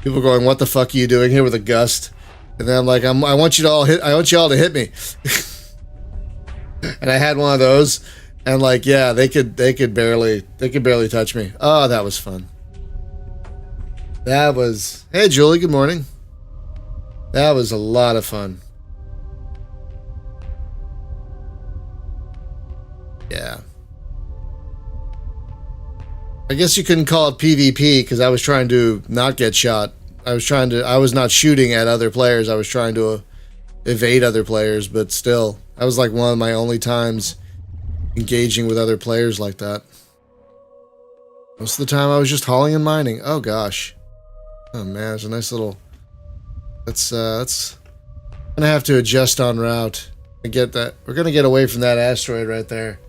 People going, "What the fuck are you doing here with a Gust?" And then I'm like, I want you all to hit me. And I had one of those, and like, yeah, they could barely touch me. Oh, that was fun. Hey Julie, good morning. That was a lot of fun. Yeah. I guess you couldn't call it PvP because I was trying to not get shot. I was not shooting at other players. I was trying to evade other players, but still, that was like one of my only times engaging with other players like that. Most of the time I was just hauling and mining. Oh gosh. Oh man, it's a nice little... Let's Gonna have to adjust on route and get that. We're gonna get away from that asteroid right there.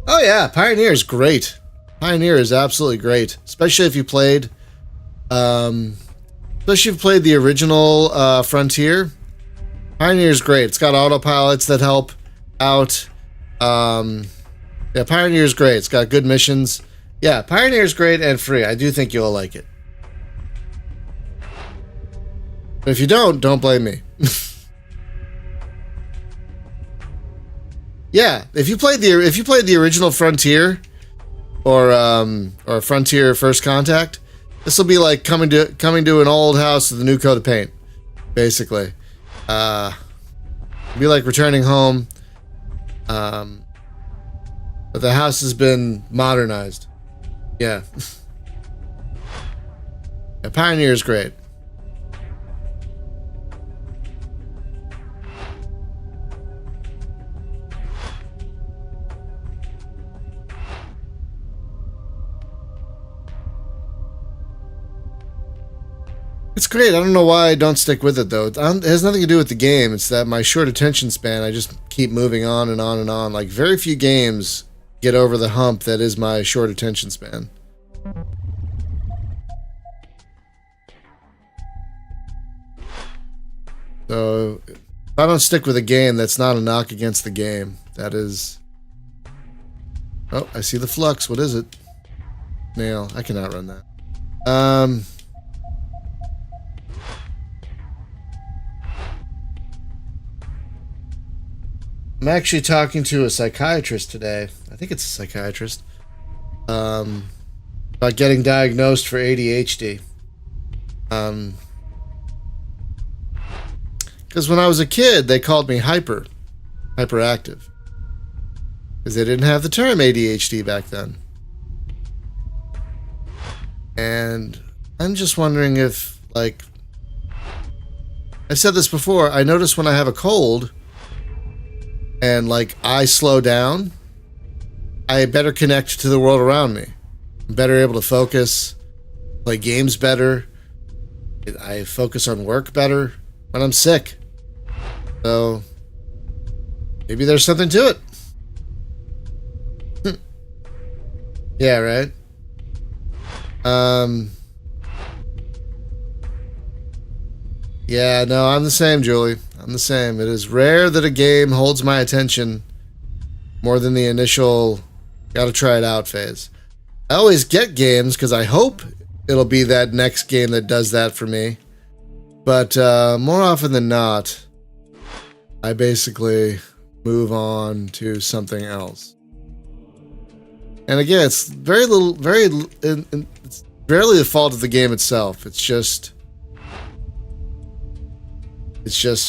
Oh yeah, Pioneer is great. Pioneer is absolutely great, especially if you played, especially if you played the original Frontier. Pioneer is great. It's got autopilots that help out. Yeah, Pioneer is great. It's got good missions. Yeah, Pioneer is great and free. I do think you'll like it. But if you don't blame me. Yeah, if you played the original Frontier or Frontier First Contact, this will be like coming to an old house with a new coat of paint, basically. It'd be like returning home, but the house has been modernized. Yeah. Yeah, Pioneer is great. It's great. I don't know why I don't stick with it, though. It has nothing to do with the game. It's that my short attention span, I just keep moving on and on and on. Like, very few games get over the hump that is my short attention span. So, if I don't stick with a game, that's not a knock against the game. That is... Oh, I see the flux. What is it? Nail. I cannot run that. I'm actually talking to a psychiatrist today. I think it's a psychiatrist. About getting diagnosed for ADHD. Because when I was a kid, they called me hyperactive. Because they didn't have the term ADHD back then. And I'm just wondering if, like... I've said this before, I notice when I have a cold... and like I slow down, I better connect to the world around me. I'm better able to focus, play games better. I focus on work better when I'm sick. So maybe there's something to it. Yeah, right. Yeah, no, I'm the same, Julie. I'm the same. It is rare that a game holds my attention more than the initial gotta try it out phase. I always get games because I hope it'll be that next game that does that for me. But more often than not, I basically move on to something else. And again, it's it's rarely the fault of the game itself. It's just,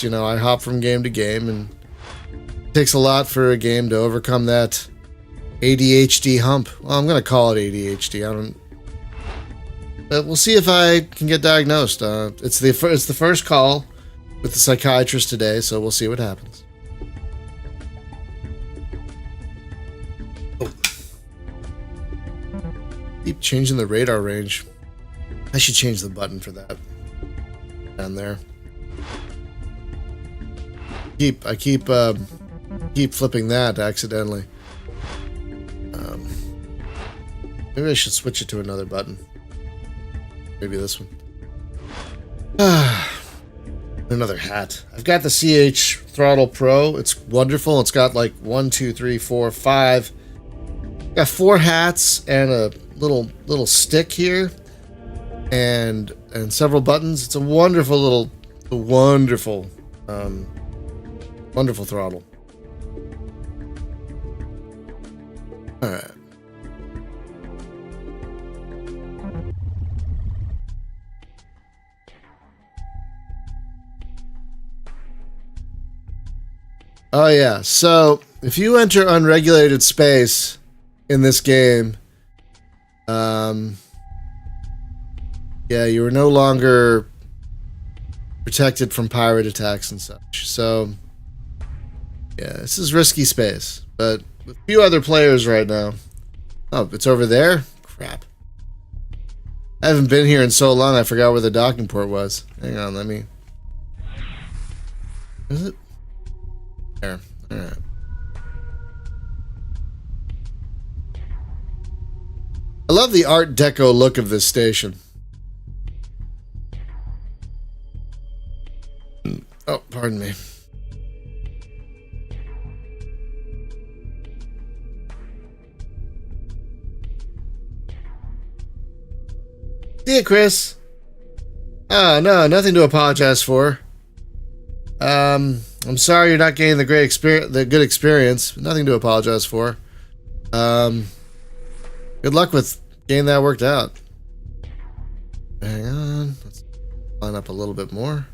you know, I hop from game to game, and it takes a lot for a game to overcome that ADHD hump. Well, I'm going to call it ADHD. But we'll see if I can get diagnosed. It's the first call with the psychiatrist today, so we'll see what happens. Oh. Keep changing the radar range. I should change the button for that. Down there. I keep flipping that accidentally. Maybe I should switch it to another button. Maybe this one. Another hat. I've got the CH Throttle Pro. It's wonderful. It's got like 1, 2, 3, 4, 5. Got 4 hats and a little stick here, and several buttons. It's a wonderful wonderful throttle. All right. Oh yeah, so if you enter unregulated space in this game, yeah, you are no longer protected from pirate attacks and such. So, yeah, this is risky space, but with a few other players right now. Oh, it's over there? Crap. I haven't been here in so long, I forgot where the docking port was. Hang on, let me... Is it? There. Alright. I love the Art Deco look of this station. Oh, pardon me. See ya, Chris. Oh, no, nothing to apologize for. I'm sorry you're not getting the good experience. Nothing to apologize for. Good luck with getting that worked out. Hang on. Let's line up a little bit more.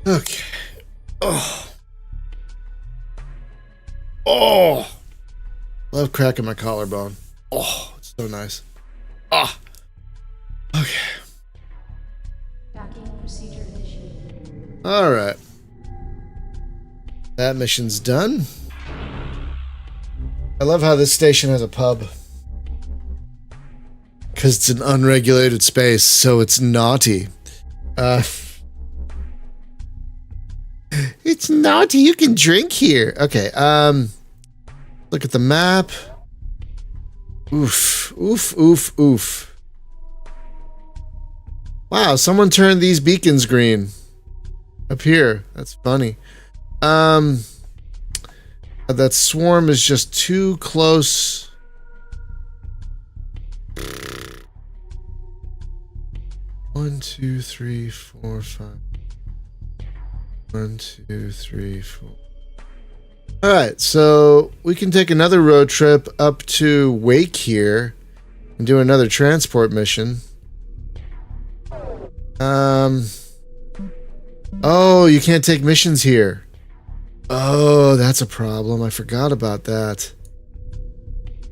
Okay. Oh. Oh. Love cracking my collarbone. Oh, it's so nice. Ah. Okay. Docking procedure initiated. All right. That mission's done. I love how this station has a pub. Because it's an unregulated space, so it's naughty. It's naughty. You can drink here. Okay. Look at the map. Oof. Oof. Oof. Oof. Wow. Someone turned these beacons green. Up here. That's funny. That swarm is just too close. One, two, three, four, five. 1, 2, 3, 4. All right, so we can take another road trip up to Wake here and do another transport mission. Oh, you can't take missions here. Oh, that's a problem. I forgot about that.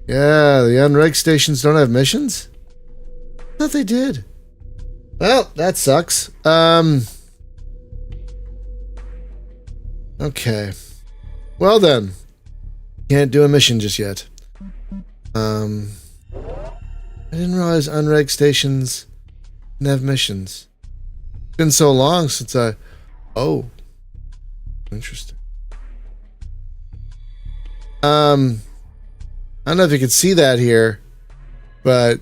Yeah, the unreg stations don't have missions? I thought they did. Well, that sucks. Okay. Well then. Can't do a mission just yet. I didn't realize unreg stations didn't have missions. It's been so long since I... Oh. Interesting. I don't know if you can see that here, but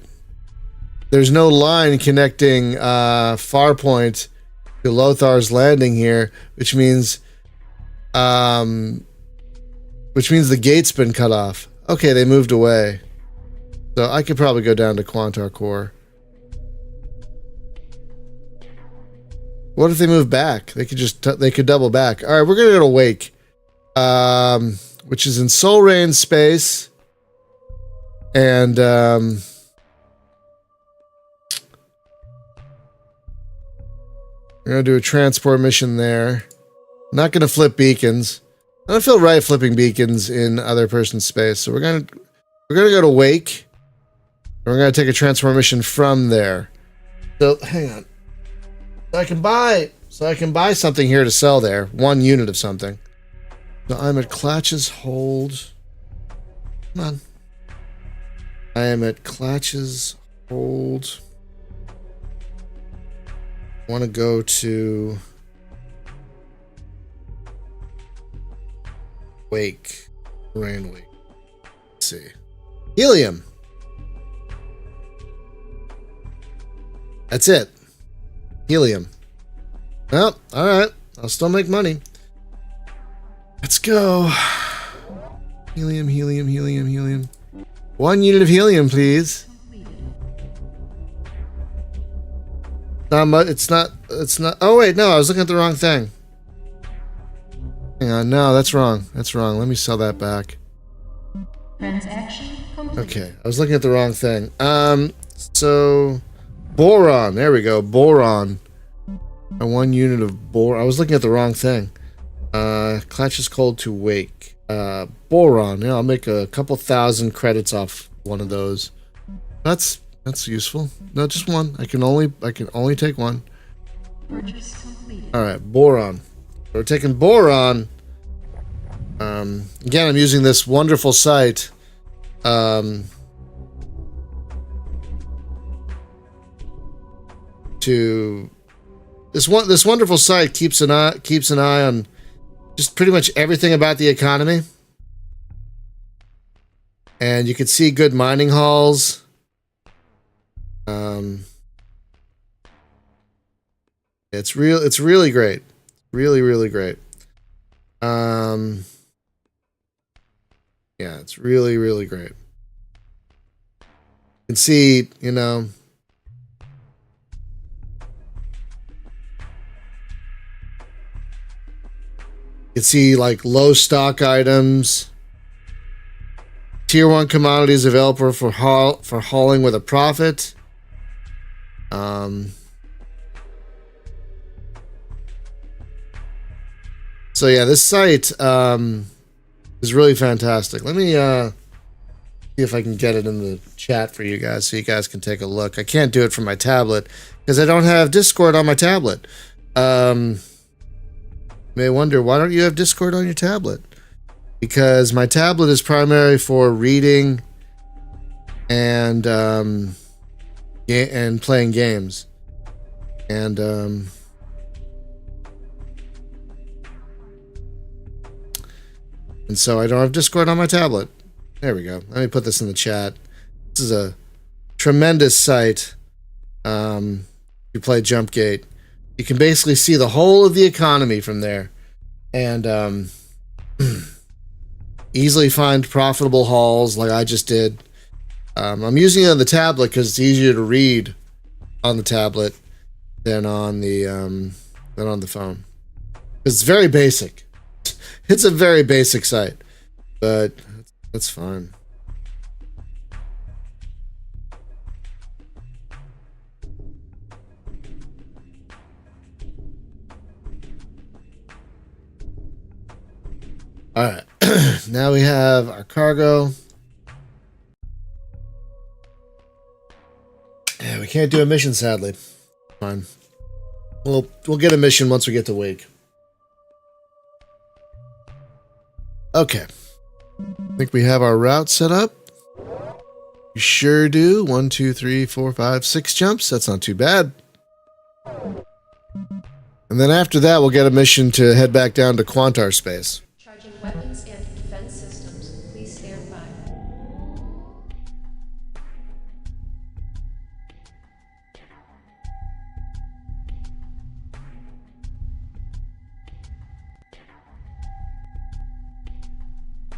there's no line connecting Farpoint to Lothar's Landing here, which means the gate's been cut off. Okay, they moved away. So I could probably go down to Quantar Core. What if they move back? They could just they could double back. All right, we're gonna go to Wake, which is in Sol Rain space, and we're gonna do a transport mission there. Not gonna flip beacons. I don't feel right flipping beacons in other person's space, so we're gonna go to Wake, and we're gonna take a transport mission from there. So hang on. So I can buy something here to sell there. 1 unit of something. So I'm at Clatch's Hold. Come on. I am at Clatch's Hold. I want to go to Wake. Rain Wake. Let's see. Helium. That's it. Helium. Well, alright. I'll still make money. Let's go. Helium, helium, helium, helium. 1 unit of helium, please. Not much. It's not. Oh, wait. No, I was looking at the wrong thing. Hang on. No, that's wrong. That's wrong. Let me sell that back. Transaction complete. Okay. I was looking at the wrong thing. So... Boron. There we go. Boron. 1 unit of boron. I was looking at the wrong thing. Clatch is cold to Wake. Boron. Yeah, I'll make a couple thousand credits off one of those. That's useful. No, just one. I can only take one. Purchase completed. All right, boron. We're taking boron. Again, I'm using this wonderful site. To this wonderful site keeps an eye on just pretty much everything about the economy, and you can see good mining halls. It's really great, really great. Yeah, it's really great. You can see, you know. You can see like low stock items, tier 1 commodities available for hauling with a profit. So yeah, this site is really fantastic. Let me see if I can get it in the chat for you guys so you guys can take a look. I can't do it from my tablet because I don't have Discord on my tablet. May wonder, why don't you have Discord on your tablet? Because my tablet is primarily for reading and playing games, and so I don't have Discord on my tablet. There we go. Let me put this in the chat. This is a tremendous site. You play Jumpgate. You can basically see the whole of the economy from there, and easily find profitable hauls like I just did. I'm using it on the tablet because it's easier to read on the tablet than on the phone. It's very basic. It's a very basic site, but that's fine. All right, now we have our cargo. Yeah, we can't do a mission, sadly. Fine. We'll get a mission once we get to Wake. Okay. I think we have our route set up. We sure do. 1, 2, 3, 4, 5, 6 jumps. That's not too bad. And then after that, we'll get a mission to head back down to Quantar space. Charging weapons and defense systems. Please stand by.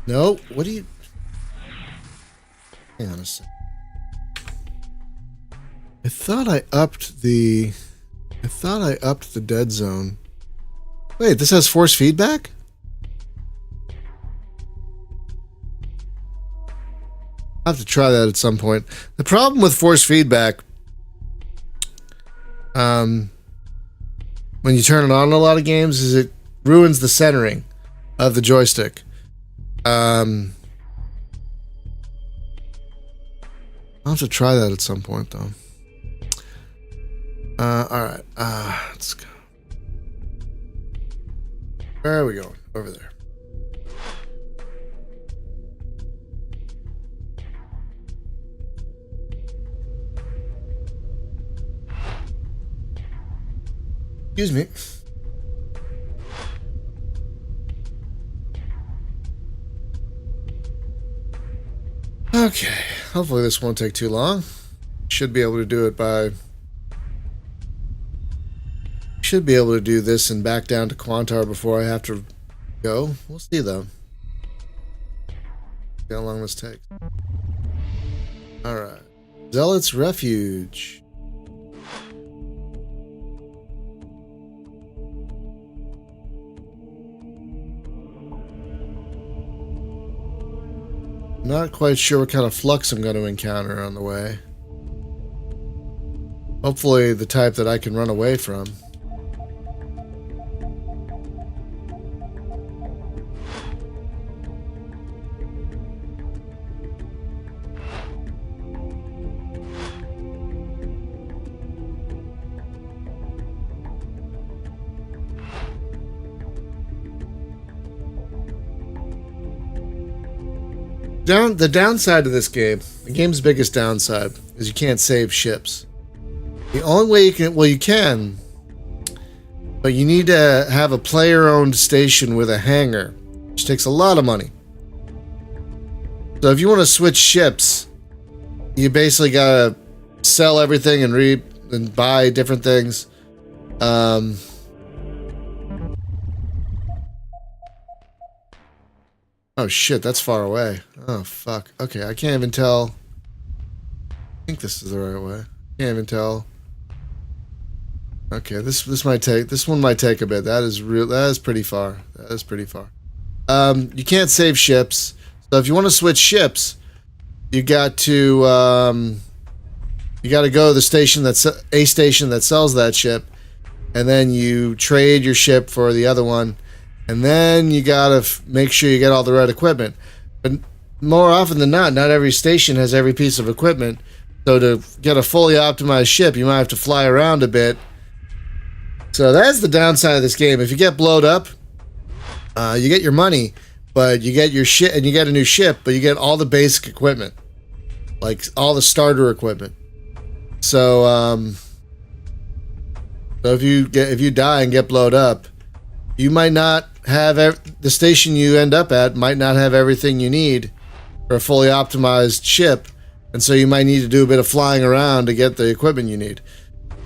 No, what do you... Hang on a second. I thought I upped the dead zone. Wait, this has force feedback? I'll have to try that at some point. The problem with force feedback, when you turn it on in a lot of games, is it ruins the centering of the joystick. I'll have to try that at some point, though. Alright. Let's go. Where are we going? Over there. Excuse me. Okay. Hopefully this won't take too long. Should be able to do it by... Should be able to do this and back down to Quantar before I have to go. We'll see, though. See how long this takes. Alright. Zealot's Refuge. Not quite sure what kind of flux I'm going to encounter on the way. Hopefully the type that I can run away from. The downside of this game, the game's biggest downside, is you can't save ships. The only way you can, well, you can, but you need to have a player-owned station with a hangar, which takes a lot of money. So if you want to switch ships, you basically gotta sell everything and buy different things. Oh shit, that's far away. Oh fuck. Okay, I can't even tell. I think this is the right way. Can't even tell. Okay, this one might take a bit. That is pretty far. That is pretty far. You can't save ships. So if you want to switch ships, you got to go to the station that sells that ship, and then you trade your ship for the other one, and then you gotta make sure you get all the right equipment. But more often than not every station has every piece of equipment. So to get a fully optimized ship, you might have to fly around a bit. So that's the downside of this game. If you get blowed up, you get your money, but you get your shit and you get a new ship, but you get all the basic equipment, like all the starter equipment. So, so if you die and get blowed up, you might not have the station you end up at might not have everything you need for a fully optimized ship, and so you might need to do a bit of flying around to get the equipment you need.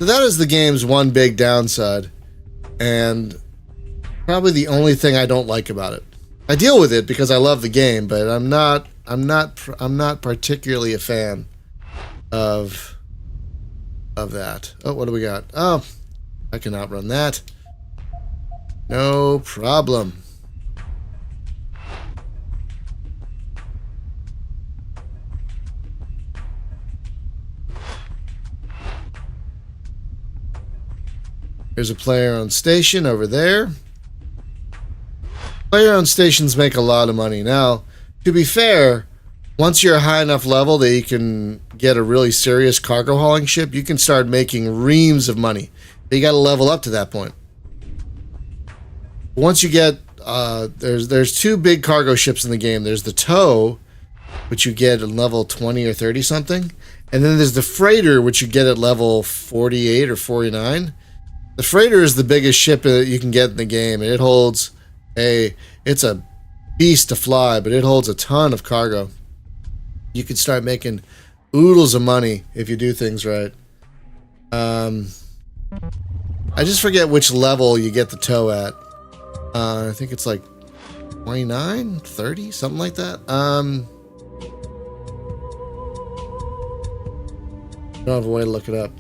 So that is the game's one big downside, and probably the only thing I don't like about it. I deal with it because I love the game, but I'm not particularly a fan of that. Oh, what do we got? Oh, I can outrun that. No problem. There's a player-owned station over there. Player-owned stations make a lot of money. Now, to be fair, once you're a high enough level that you can get a really serious cargo hauling ship, you can start making reams of money. But you got to level up to that point. Once you get, there's two big cargo ships in the game. There's the tow, which you get at level 20 or 30 something, and then there's the freighter, which you get at level 48 or 49. The freighter is the biggest ship that you can get in the game, and it holds it's a beast to fly, but it holds a ton of cargo. You can start making oodles of money if you do things right. I just forget which level you get the tow at. I think it's like 29, 30, something like that. I don't have a way to look it up.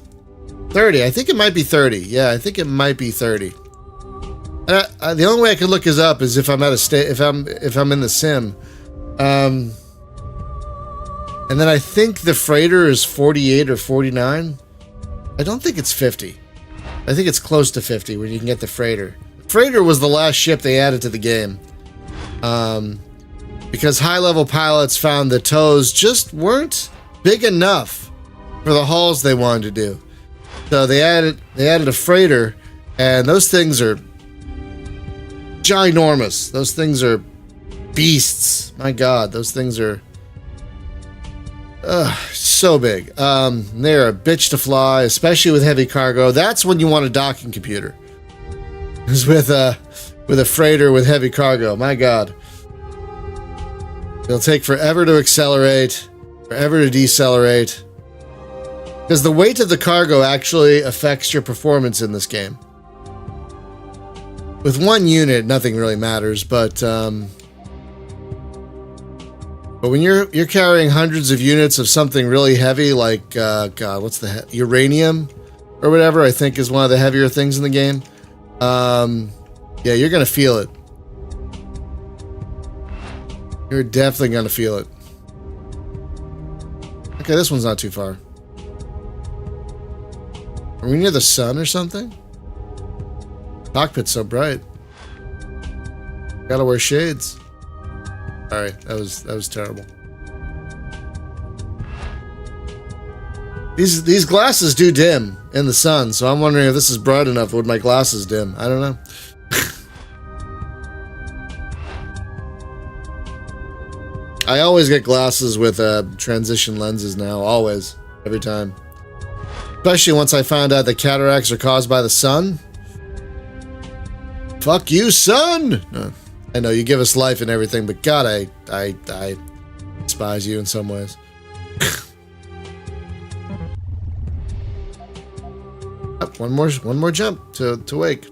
30. I think it might be 30. Yeah, I think it might be 30. The only way I can look this up is if I'm at a if I'm in the sim. And then I think the freighter is 48 or 49. I don't think it's 50. I think it's close to 50 when you can get the freighter. The freighter was the last ship they added to the game. Because high-level pilots found the tows just weren't big enough for the hauls they wanted to do. So they added a freighter, and those things are ginormous. Those things are beasts. My God, those things are so big. They're a bitch to fly, especially with heavy cargo. That's when you want a docking computer. Is with a freighter with heavy cargo. My God, it'll take forever to accelerate, forever to decelerate. Because the weight of the cargo actually affects your performance in this game. With one unit, nothing really matters, but when you're carrying hundreds of units of something really heavy, like God, what's the uranium or whatever? I think is one of the heavier things in the game. Yeah, you're gonna feel it. You're definitely gonna feel it. Okay, this one's not too far. Are we near the sun or something? Cockpit's so bright. Gotta wear shades. Alright, that was terrible. These glasses do dim in the sun, so I'm wondering if this is bright enough. Would my glasses dim? I don't know. I always get glasses with transition lenses now. Always. Every time. Especially once I found out that cataracts are caused by the sun. Fuck you, son! No, I know, you give us life and everything, but God, I despise you in some ways. Up, one more jump to wake.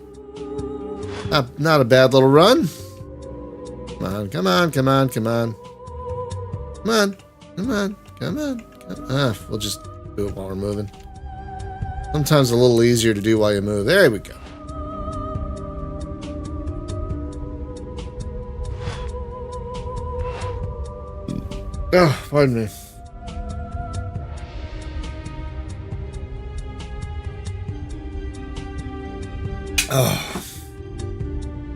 Not a bad little run. Come on, come on, come on, come on. Come on, come on, come on. We'll just do it while we're moving. Sometimes a little easier to do while you move. There we go. Oh, pardon me. Oh.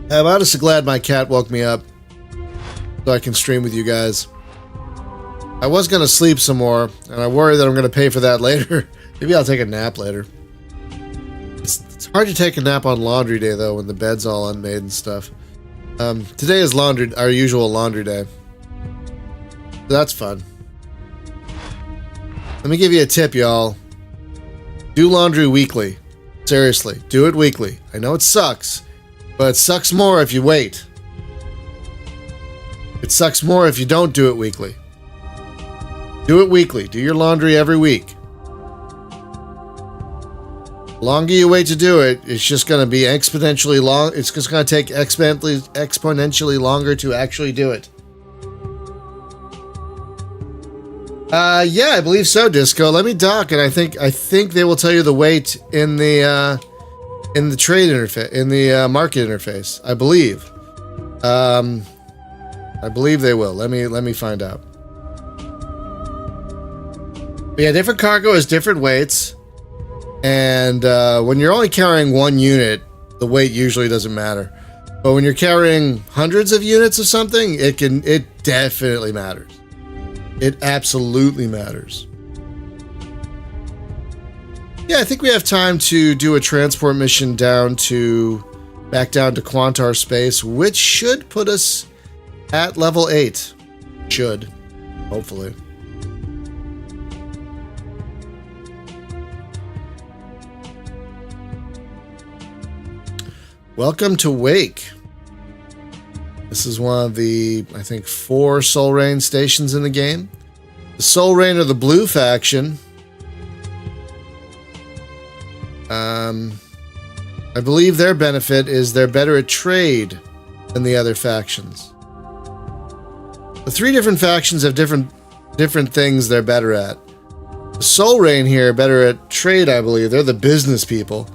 I'm honestly glad my cat woke me up so I can stream with you guys. I was going to sleep some more, and I worry that I'm going to pay for that later. Maybe I'll take a nap later. It's hard to take a nap on laundry day, though, when the bed's all unmade and stuff. Today is our usual laundry day. That's fun. Let me give you a tip, y'all. Do laundry weekly. Seriously, do it weekly. I know it sucks, but it sucks more if you wait. It sucks more if you don't do it weekly. Do it weekly. Do your laundry every week. The longer you wait to do it, it's just going to be exponentially long. It's just going to take exponentially longer to actually do it. Yeah, I believe so, Disco. Let me dock, and I think they will tell you the weight in the trade interface, in the market interface. I believe. I believe they will. Let me find out. But yeah, different cargo has different weights, and when you're only carrying one unit, the weight usually doesn't matter. But when you're carrying hundreds of units of something, it definitely matters. It absolutely matters. Yeah, I think we have time to do a transport mission back down to Quantar space, which should put us at level 8. Should. Hopefully. Welcome to Wake. This is one of the, I think, 4 Soul Rain stations in the game. The Soul Rain are the blue faction. I believe their benefit is they're better at trade than the other factions. The 3 different factions have different things they're better at. The Soul Rain here are better at trade, I believe. They're the business people.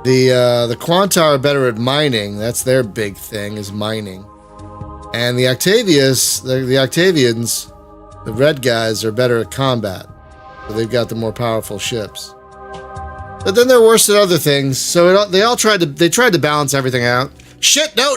The Quantar are better at mining. That's their big thing, is mining. And the Octavians, the red guys, are better at combat. So they've got the more powerful ships. But then they're worse at other things. So they tried to balance everything out. Shit! No!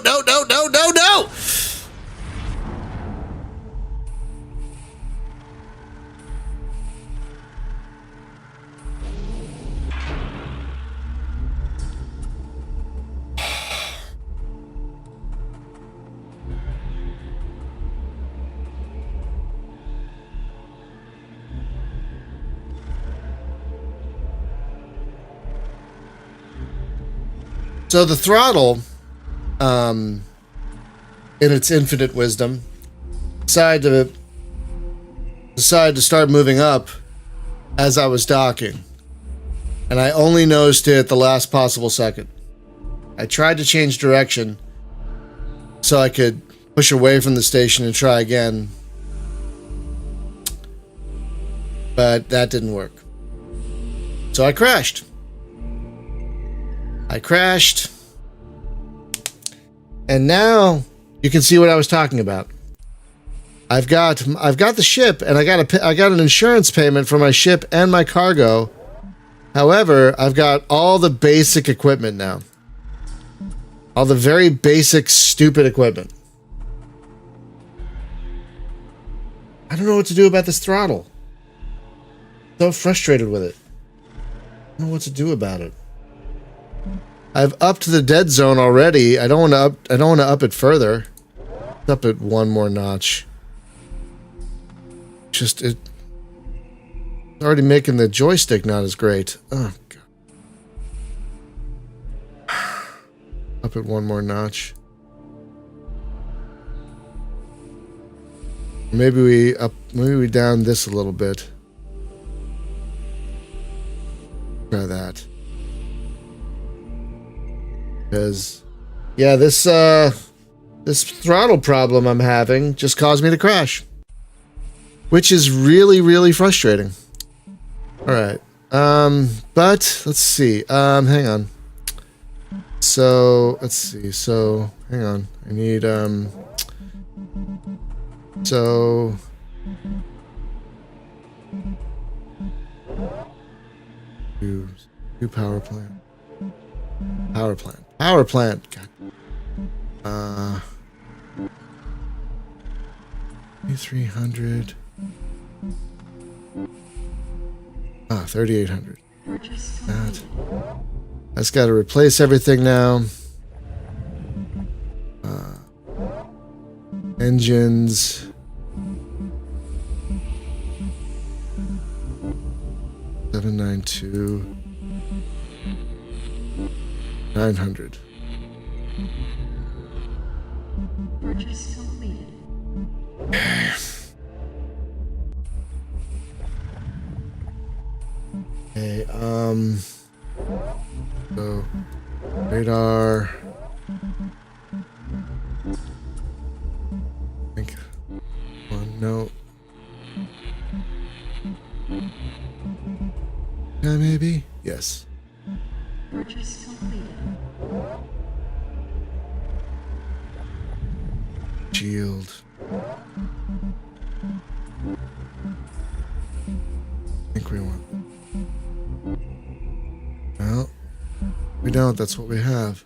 So the throttle, in its infinite wisdom, decided to start moving up as I was docking. And I only noticed it at the last possible second. I tried to change direction so I could push away from the station and try again. But that didn't work. So I crashed. And now you can see what I was talking about. I've got the ship, and I got an insurance payment for my ship and my cargo. However, I've got all the basic equipment now. All the very basic, stupid equipment. I don't know what to do about this throttle. I'm so frustrated with it. I don't know what to do about it. I've upped the dead zone already. I don't want to up it further. Up it one more notch. Just it already making the joystick not as great. Oh god. Up it one more notch. Maybe we down this a little bit. Try that. Because yeah, this throttle problem I'm having just caused me to crash. Which is really, really frustrating. Alright. But let's see. Hang on. So let's see. So hang on. I need so do power plant. Power plant. Power plant. God. 300. 3,800. That's got to replace everything now. Engines. $792. 900. Purchase completed. Okay, so radar. I think one, no. Yeah, maybe? Yes. Purchase completed. Shield. I think we want. Well, we don't. That's what we have.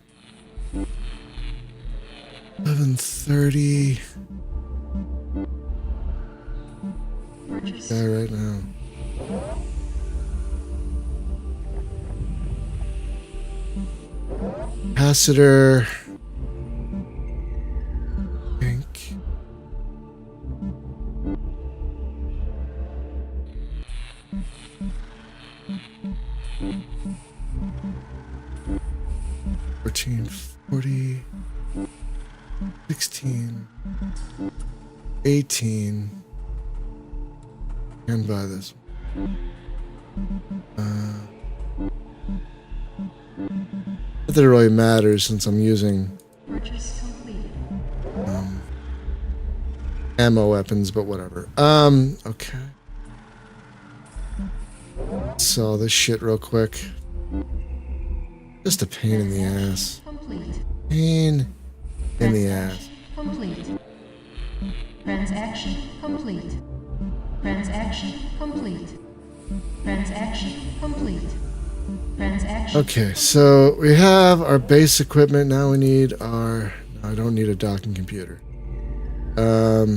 1130. Guy right now. Capacitor. Pink. $14, $40, $16, $18. Can buy this one. Not that it really matters since I'm using ammo weapons, but whatever. Okay. Sell this shit real quick. Just a pain in the ass. Pain in the ass. Complete. Transaction complete. Transaction complete. Transaction complete. Transaction. Okay, so we have our base equipment. Now we need our... No, I don't need a docking computer. At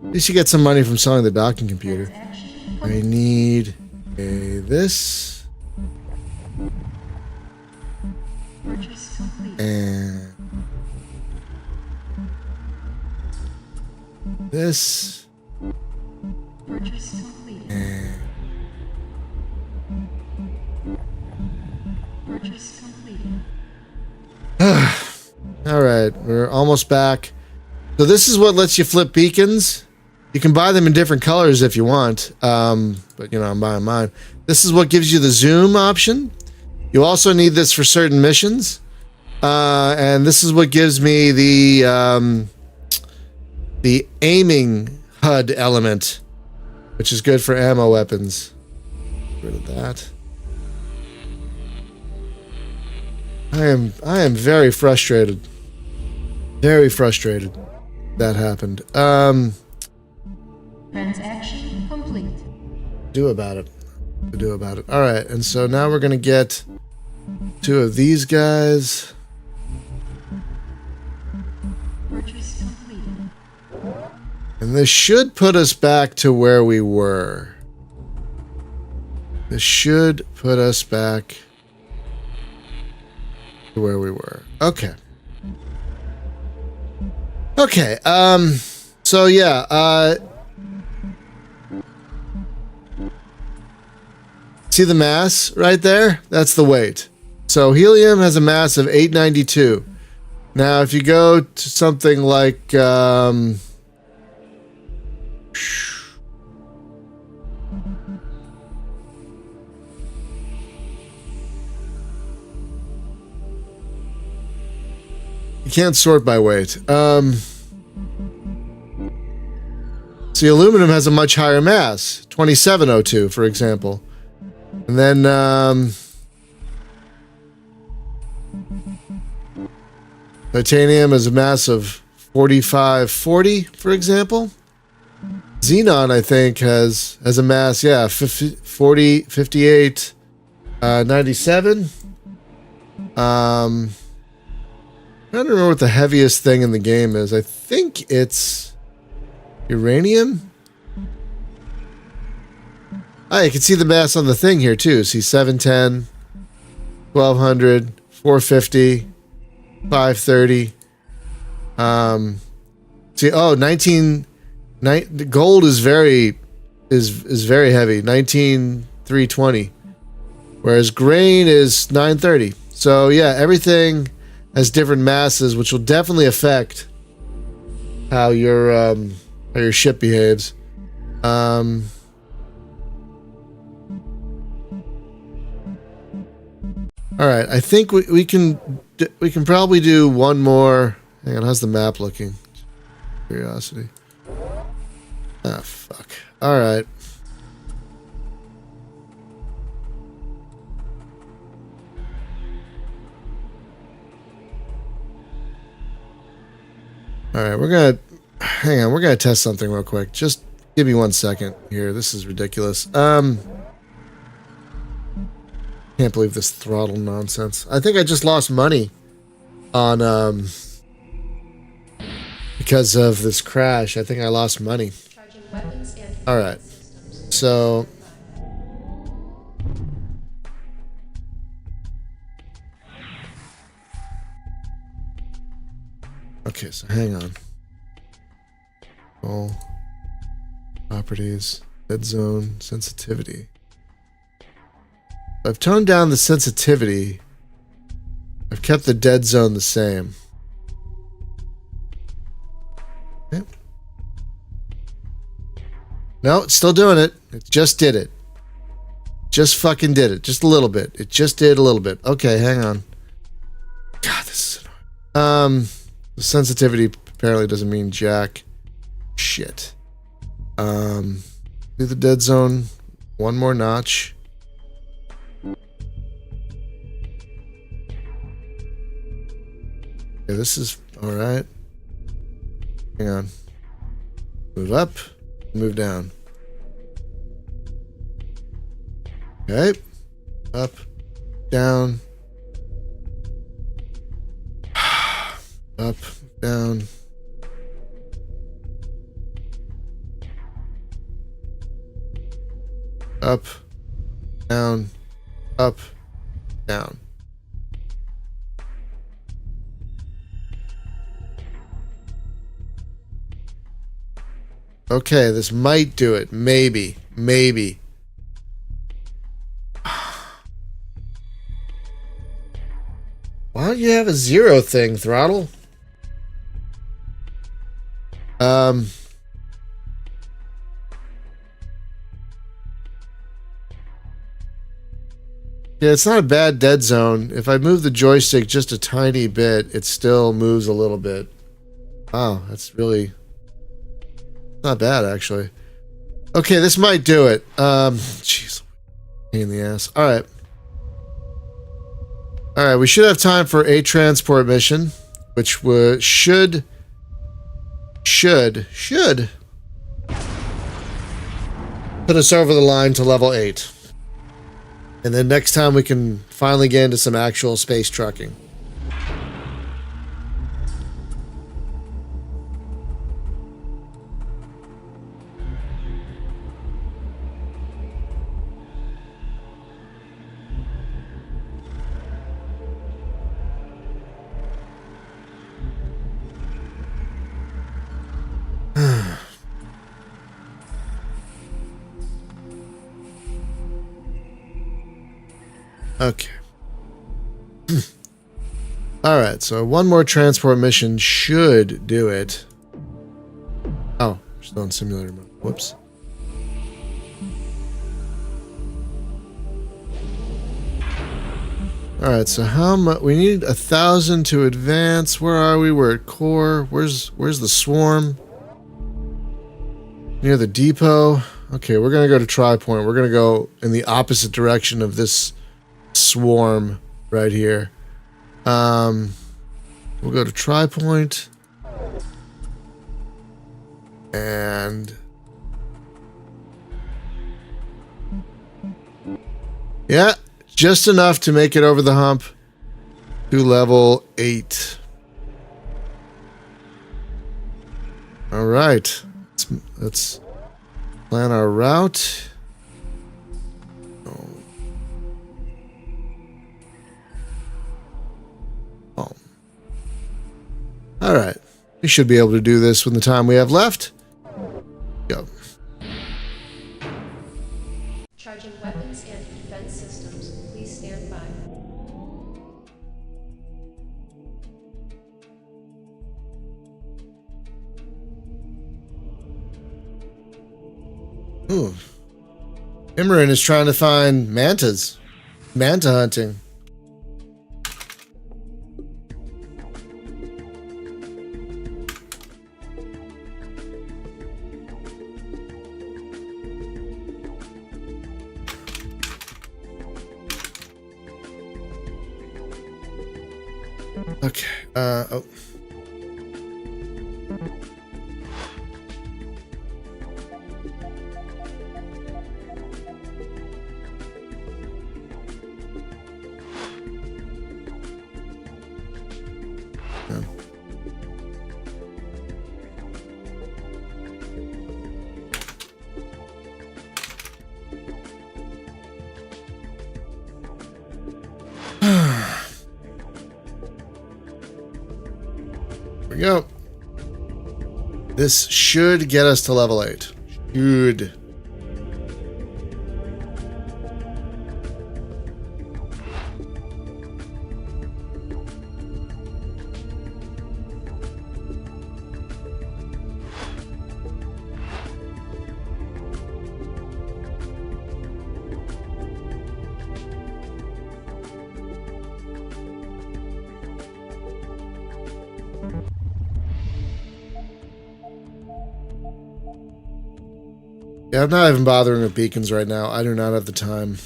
least you get some money from selling the docking computer. I need this. And this. And all right, we're almost back. So this is what lets you flip beacons. You can buy them in different colors if you want, but you know, I'm buying mine. This is what gives you the zoom option. You also need this for certain missions, and this is what gives me the aiming HUD element, which is good for ammo weapons. Get rid of that. I am very frustrated. Very frustrated that happened. Transaction complete. Do about it. All right, and so now we're gonna get 2 of these guys. Purchase completed. And this should put us back to where we were. This should put us back where we were. Okay. Okay. So yeah. See the mass right there? That's the weight. So helium has a mass of 892. Now, if you go to something like you can't sort by weight. See, aluminum has a much higher mass, 2702, for example. And then titanium has a mass of 4540, for example. Xenon, I think, has a mass, 58, 97. I don't remember what the heaviest thing in the game is. I think it's uranium. Ah, you can see the mass on the thing here too. See 710, 1200, 450, 530. See, 19 gold is very heavy, 19320. Whereas grain is 930. So yeah, everything has different masses, which will definitely affect how your ship behaves. All right, I think we can probably do one more. Hang on, how's the map looking? Curiosity. Ah, fuck. All right. All right, hang on, we're gonna test something real quick. Just give me 1 second here. This is ridiculous. Can't believe this throttle nonsense. I think I just lost money on because of this crash. I think I lost money. Charging weapons and All right. systems. So okay, so hang on. All properties, dead zone, sensitivity. I've toned down the sensitivity. I've kept the dead zone the same. Okay. No, it's still doing it. It just did it. Just fucking did it. Just a little bit. It just did a little bit. Okay, hang on. God, this is annoying. The sensitivity apparently doesn't mean jack shit. Do the dead zone one more notch. Okay, this is all right. Hang on. Move up, move down. Okay. Up, down. Up, down. Up, down, up, down. Okay, this might do it. Maybe. Maybe. Why don't you have a zero thing, Throttle? Yeah, it's not a bad dead zone. If I move the joystick just a tiny bit, it still moves a little bit. Wow, that's really not bad, actually. Okay, this might do it. Jeez, pain in the ass. All right. All right, we should have time for a transport mission, which should put us over the line to level 8. And then next time we can finally get into some actual space trucking. Okay. Alright, so one more transport mission should do it. Oh, still in simulator mode. Whoops. Alright, so how much? We need 1,000 to advance. Where are we? We're at core. Where's the swarm? Near the depot. Okay, we're gonna go to Tri-Point. We're gonna go in the opposite direction of this swarm right here. We'll go to Tri-Point. And yeah, just enough to make it over the hump to level 8. All right, let's plan our route. Oh. All right, we should be able to do this with the time we have left. Go. Charging weapons and defense systems. Please stand by. Ooh. Imran is trying to find mantas. Manta hunting. Okay. Oh. Yeah. There we go. This should get us to level 8. Should. Yeah, I'm not even bothering with beacons right now. I do not have the time.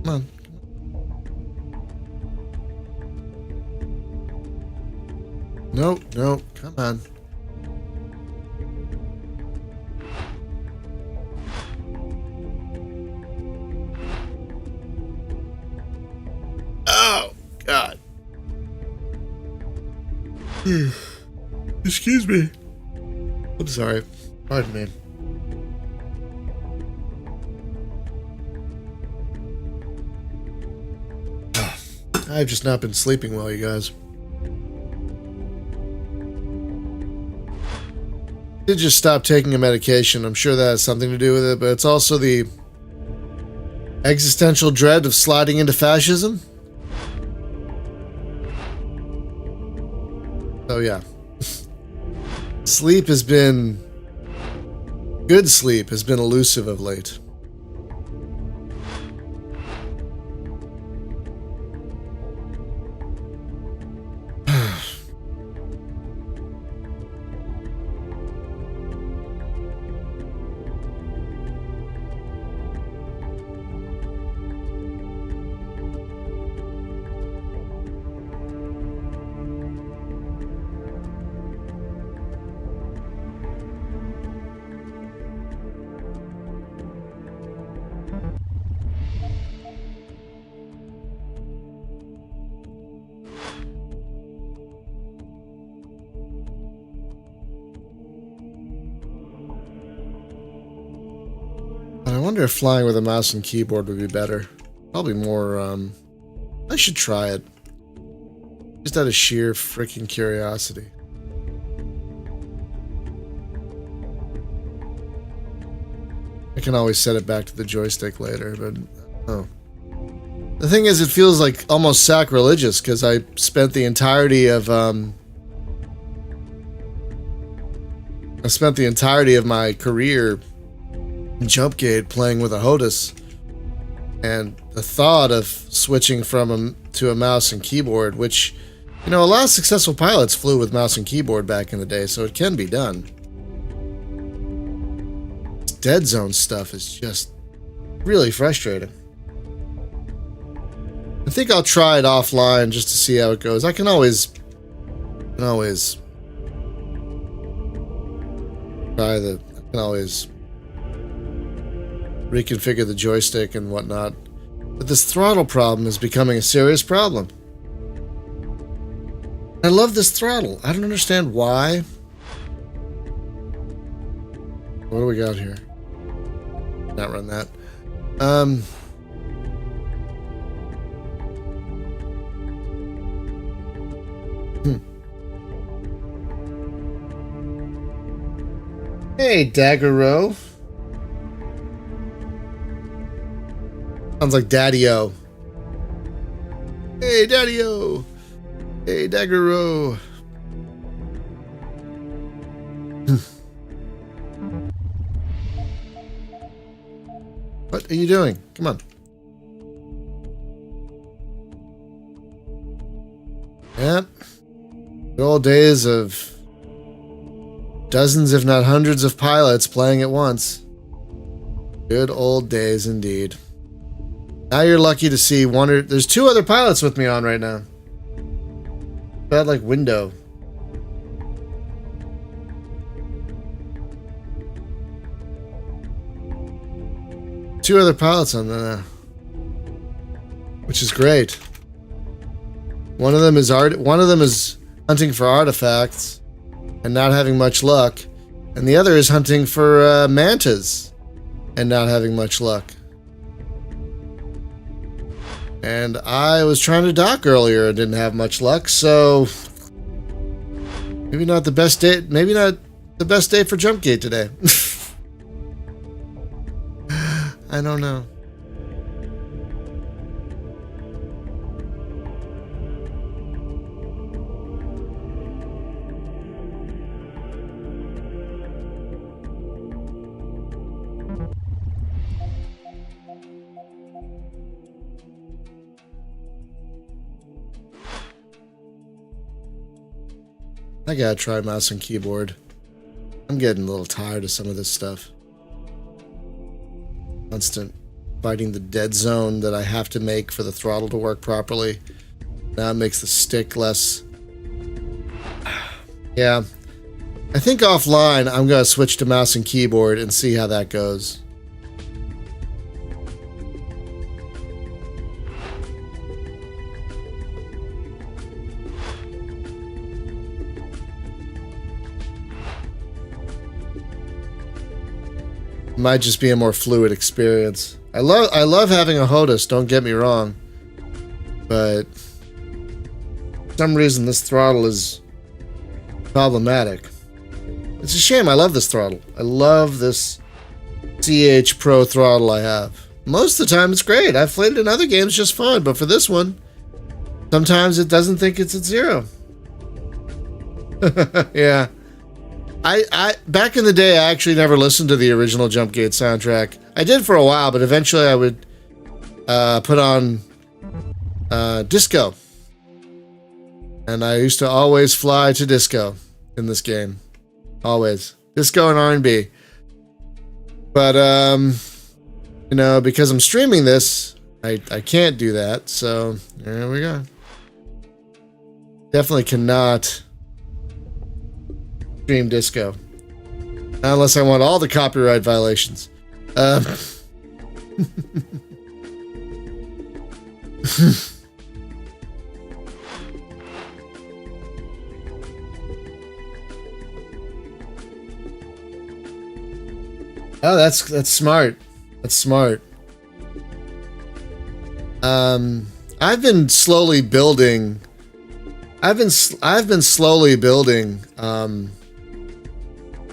Come on. Nope, nope, come on. Oh, God. Excuse me. I'm sorry. Pardon me. I've just not been sleeping well, you guys. Did just stop taking a medication. I'm sure that has something to do with it, but it's also the existential dread of sliding into fascism. Oh yeah. Sleep has been... Good sleep has been elusive of late. I wonder if flying with a mouse and keyboard would be better. Probably more, I should try it. Just out of sheer freaking curiosity. I can always set it back to the joystick later, but oh. The thing is, it feels like almost sacrilegious because I spent the entirety of my career in Jumpgate playing with a HOTAS, and the thought of switching to a mouse and keyboard, which, you know, a lot of successful pilots flew with mouse and keyboard back in the day, so it can be done. This dead zone stuff is just really frustrating. I think I'll try it offline just to see how it goes. I can always reconfigure the joystick and whatnot. But this throttle problem is becoming a serious problem. I love this throttle. I don't understand why. What do we got here? Not run that. Hey, Dagger-O. Sounds like Daddy-O. Hey, Daddy-O. Hey, Dagger-O. What are you doing? Come on. Yep. The old days of dozens, if not hundreds, of pilots playing at once. Good old days indeed. Now you're lucky to see one or... There's two other pilots with me on right now. Bad like window. Two other pilots on there now. Which is great. One of them is hunting for artifacts and not having much luck, and the other is hunting for mantas and not having much luck. And I was trying to dock earlier and didn't have much luck, so maybe not the best day. Maybe not the best day for Jumpgate today. I don't know. I gotta try mouse and keyboard. I'm getting a little tired of some of this stuff. Constant fighting the dead zone that I have to make for the throttle to work properly. Now it makes the stick less... Yeah. I think offline I'm gonna switch to mouse and keyboard and see how that goes. Might just be a more fluid experience. I love having a HOTAS, don't get me wrong. But for some reason this throttle is problematic. It's a shame. I love this throttle. I love this CH Pro throttle I have. Most of the time it's great. I've played it in other games just fine, but for this one, sometimes it doesn't think it's at 0. Yeah. I back in the day, I actually never listened to the original Jumpgate soundtrack. I did for a while, but eventually I would put on disco. And I used to always fly to disco in this game. Always. Disco and R&B. But, you know, because I'm streaming this, I can't do that. So, there we go. Definitely cannot stream disco. Not unless I want all the copyright violations. Oh, that's smart. That's smart. I've been slowly building I've been slowly building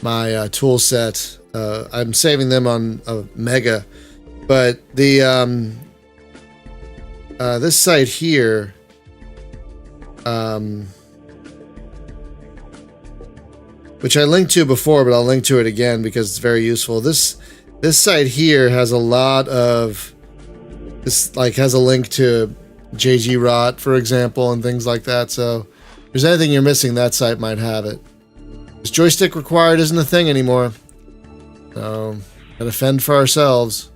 my tool set. I'm saving them on a Mega, but the this site here, which I linked to before, but I'll link to it again because it's very useful. This site here has a lot of this, like has a link to JG Rot, for example, and things like that. So if there's anything you're missing, that site might have it. This joystick required isn't a thing anymore. So gotta fend for ourselves.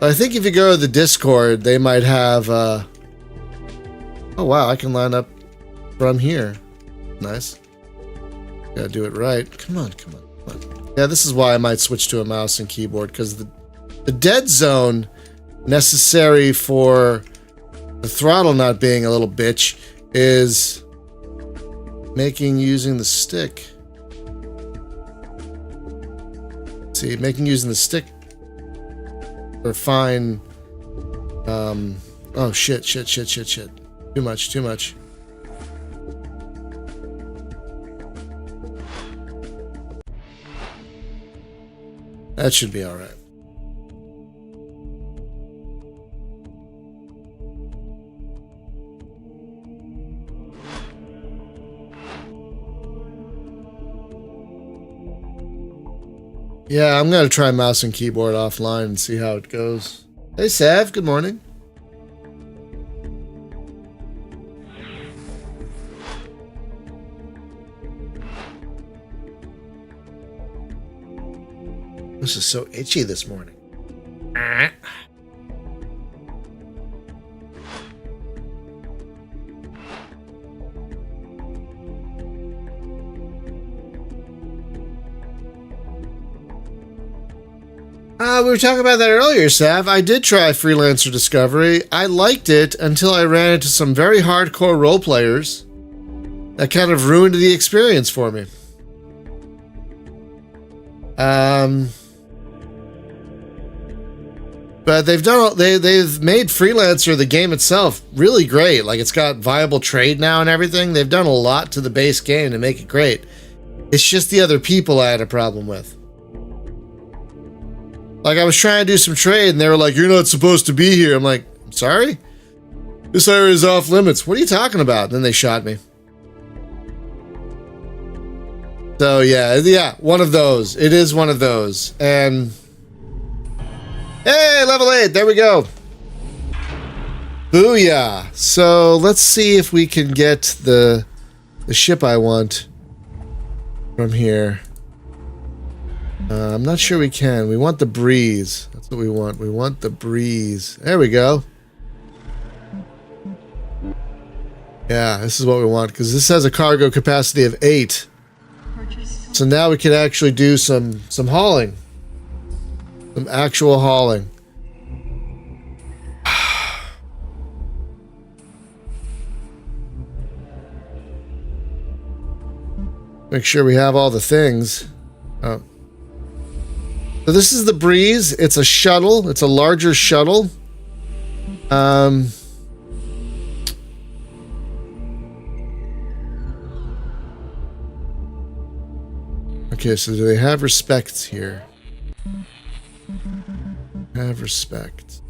I think if you go to the Discord, they might have oh wow, I can line up from here. Nice. Gotta do it right. Come on. Yeah, this is why I might switch to a mouse and keyboard, because the dead zone necessary for the throttle not being a little bitch is making using the stick. See, making using the stick for fine. Oh shit. Too much. That should be all right. Yeah, I'm gonna try mouse and keyboard offline and see how it goes. Hey Sav, good morning. This is so itchy this morning. We were talking about that earlier, Sav. I did try Freelancer Discovery. I liked it until I ran into some very hardcore role players that kind of ruined the experience for me. But they've made Freelancer, the game itself, really great. Like, it's got viable trade now and everything. They've done a lot to the base game to make it great. It's just the other people I had a problem with. Like, I was trying to do some trade, and they were like, "You're not supposed to be here." I'm like, "I'm sorry? This area is off limits. What are you talking about?" And then they shot me. So, yeah, one of those. It is one of those. And... hey, level 8. There we go. Booyah. So, let's see if we can get the ship I want from here. I'm not sure we can. We want the breeze. That's what we want. We want the breeze. There we go. Yeah, this is what we want, because this has a cargo capacity of 8. So now we can actually do some hauling. Some actual hauling. Make sure we have all the things. Oh. So this is the breeze. It's a shuttle. It's a larger shuttle. Okay, so do they have respect here? Have respect.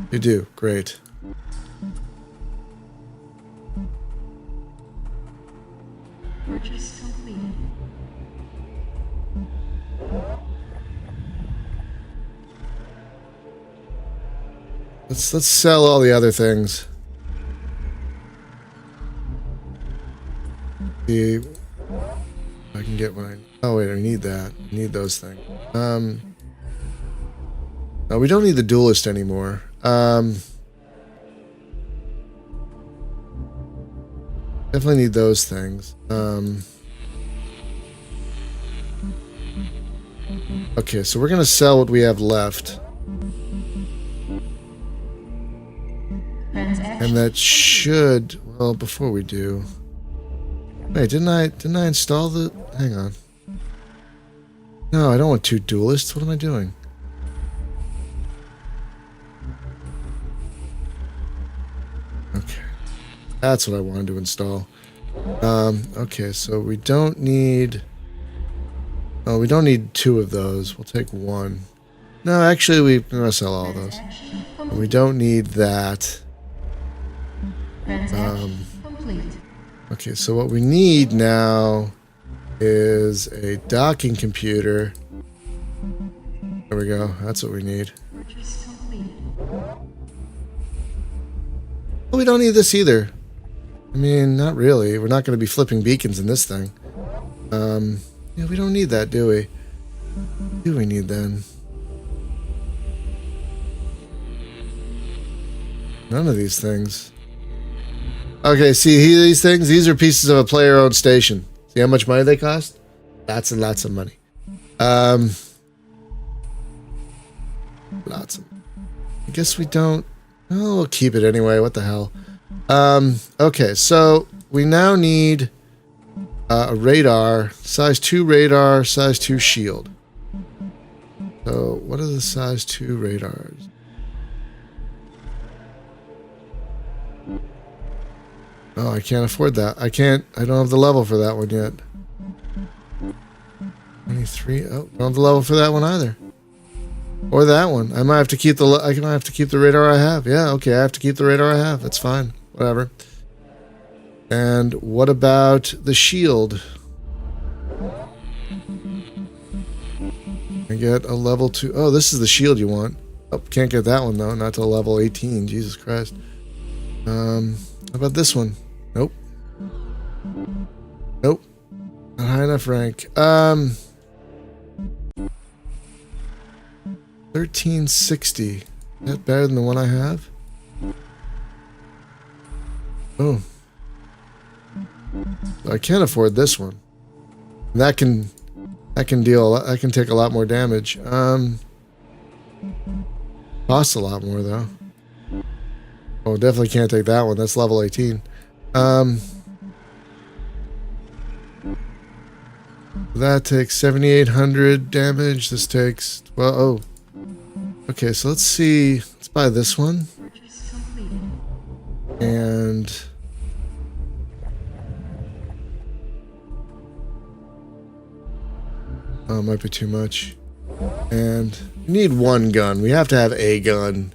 They do. Great. Purchase completed. Let's sell all the other things. See if I can get mine. Oh wait, I need that. I need those things. No, we don't need the duelist anymore. Definitely need those things. Okay, so we're gonna sell what we have left. And that should, well, before we do. Wait, didn't I install the, hang on. No, I don't want 2 duelists. What am I doing? That's what I wanted to install. Okay, so we don't need... Oh, we don't need 2 of those. We'll take 1. No, actually, we're going to sell all those. We don't need that. Okay, so what we need now is a docking computer. There we go. That's what we need. Well, we don't need this either. I mean, not really. We're not going to be flipping beacons in this thing. Yeah, we don't need that, do we? What do we need then? None of these things. Okay, see these things? These are pieces of a player-owned station. See how much money they cost? Lots and lots of money. Lots of... I guess we don't... Oh, we'll keep it anyway. What the hell? Okay, so we now need a radar. Size 2 radar, size 2 shield. So, what are the size 2 radars? Oh, I can't afford that. I don't have the level for that one yet. 23. Oh, don't have the level for that one either. Or that one. I might have to keep the radar I have. Yeah, okay, I have to keep the radar I have. That's fine. Whatever. And what about the shield? I get a level 2. Oh, this is the shield you want. Oh, can't get that one though. Not till level 18. Jesus Christ. How about this one? Nope. Nope. Not high enough rank. 1360. Is that better than the one I have? Oh. I can't afford this one. That can take a lot more damage. Costs a lot more though. Oh, definitely can't take that one. That's level 18. That takes 7,800 damage. This takes... Well, oh. Okay, so let's see. Let's buy this one. And... Oh, it might be too much. And we need 1 gun. We have to have a gun.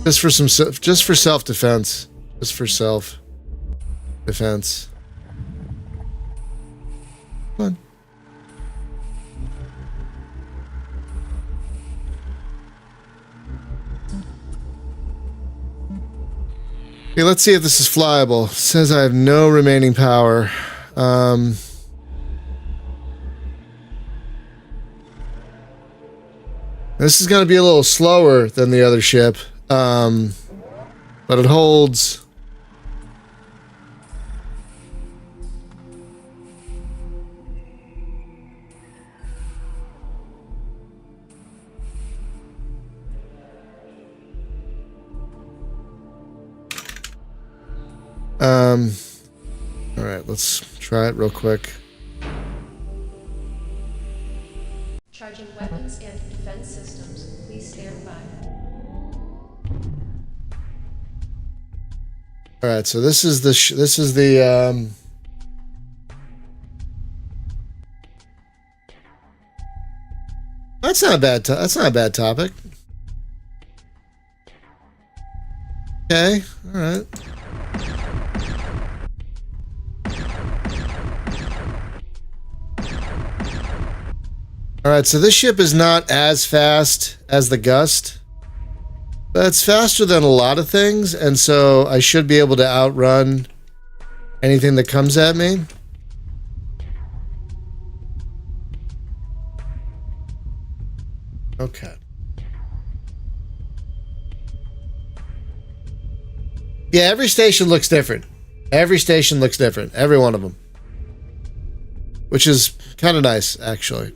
Just for self-defense. Just for self-defense. Come on. Okay, let's see if this is flyable. It says I have no remaining power. This is going to be a little slower than the other ship, but it holds. All right, let's try it real quick. Charging weapons and defense systems. Please stand by. All right, so this is the That's not a bad. That's not a bad topic. Okay, all right. Alright, so this ship is not as fast as the Gust, but it's faster than a lot of things, and so I should be able to outrun anything that comes at me. Okay. Yeah, every station looks different. Every station looks different. Every one of them. Which is kind of nice, actually.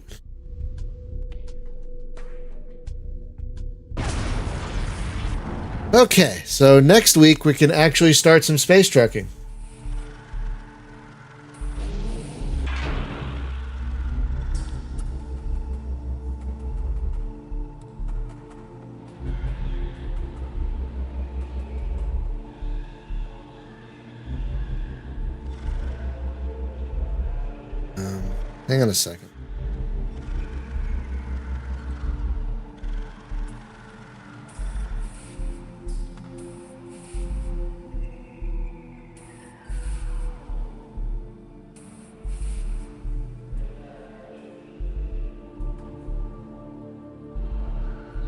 Okay, so next week we can actually start some space trekking. Hang on a second.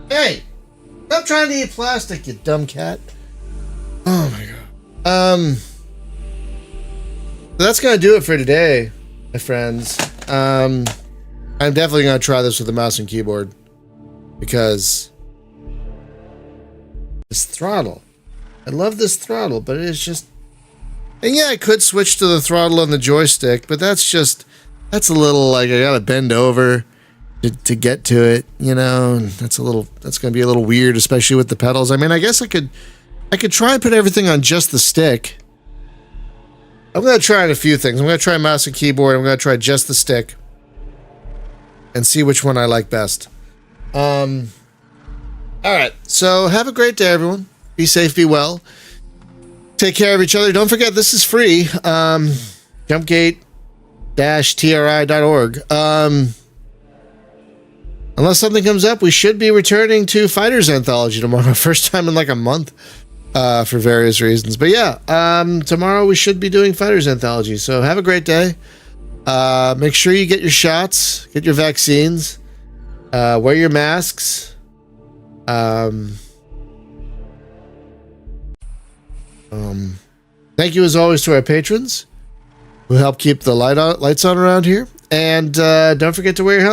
Hey! Stop trying to eat plastic, you dumb cat. Oh my god. That's gonna do it for today, my friends. I'm definitely gonna try this with the mouse and keyboard because this throttle. I love this throttle, but it's just. And yeah, I could switch to the throttle on the joystick, but that's a little like I gotta bend over to get to it, you know. And that's gonna be a little weird, especially with the pedals. I mean, I guess I could try and put everything on just the stick. I'm going to try a few things. I'm going to try mouse and keyboard. I'm going to try just the stick and see which one I like best. All right. So have a great day, everyone. Be safe, be well. Take care of each other. Don't forget, this is free. Jumpgate-tri.org. Unless something comes up, we should be returning to Fighters Anthology tomorrow. First time in like a month. For various reasons. But yeah, tomorrow we should be doing Fighters Anthology. So have a great day. Make sure you get your shots, get your vaccines, wear your masks. Thank you as always to our patrons who help keep the lights on around here. And don't forget to wear your helmet.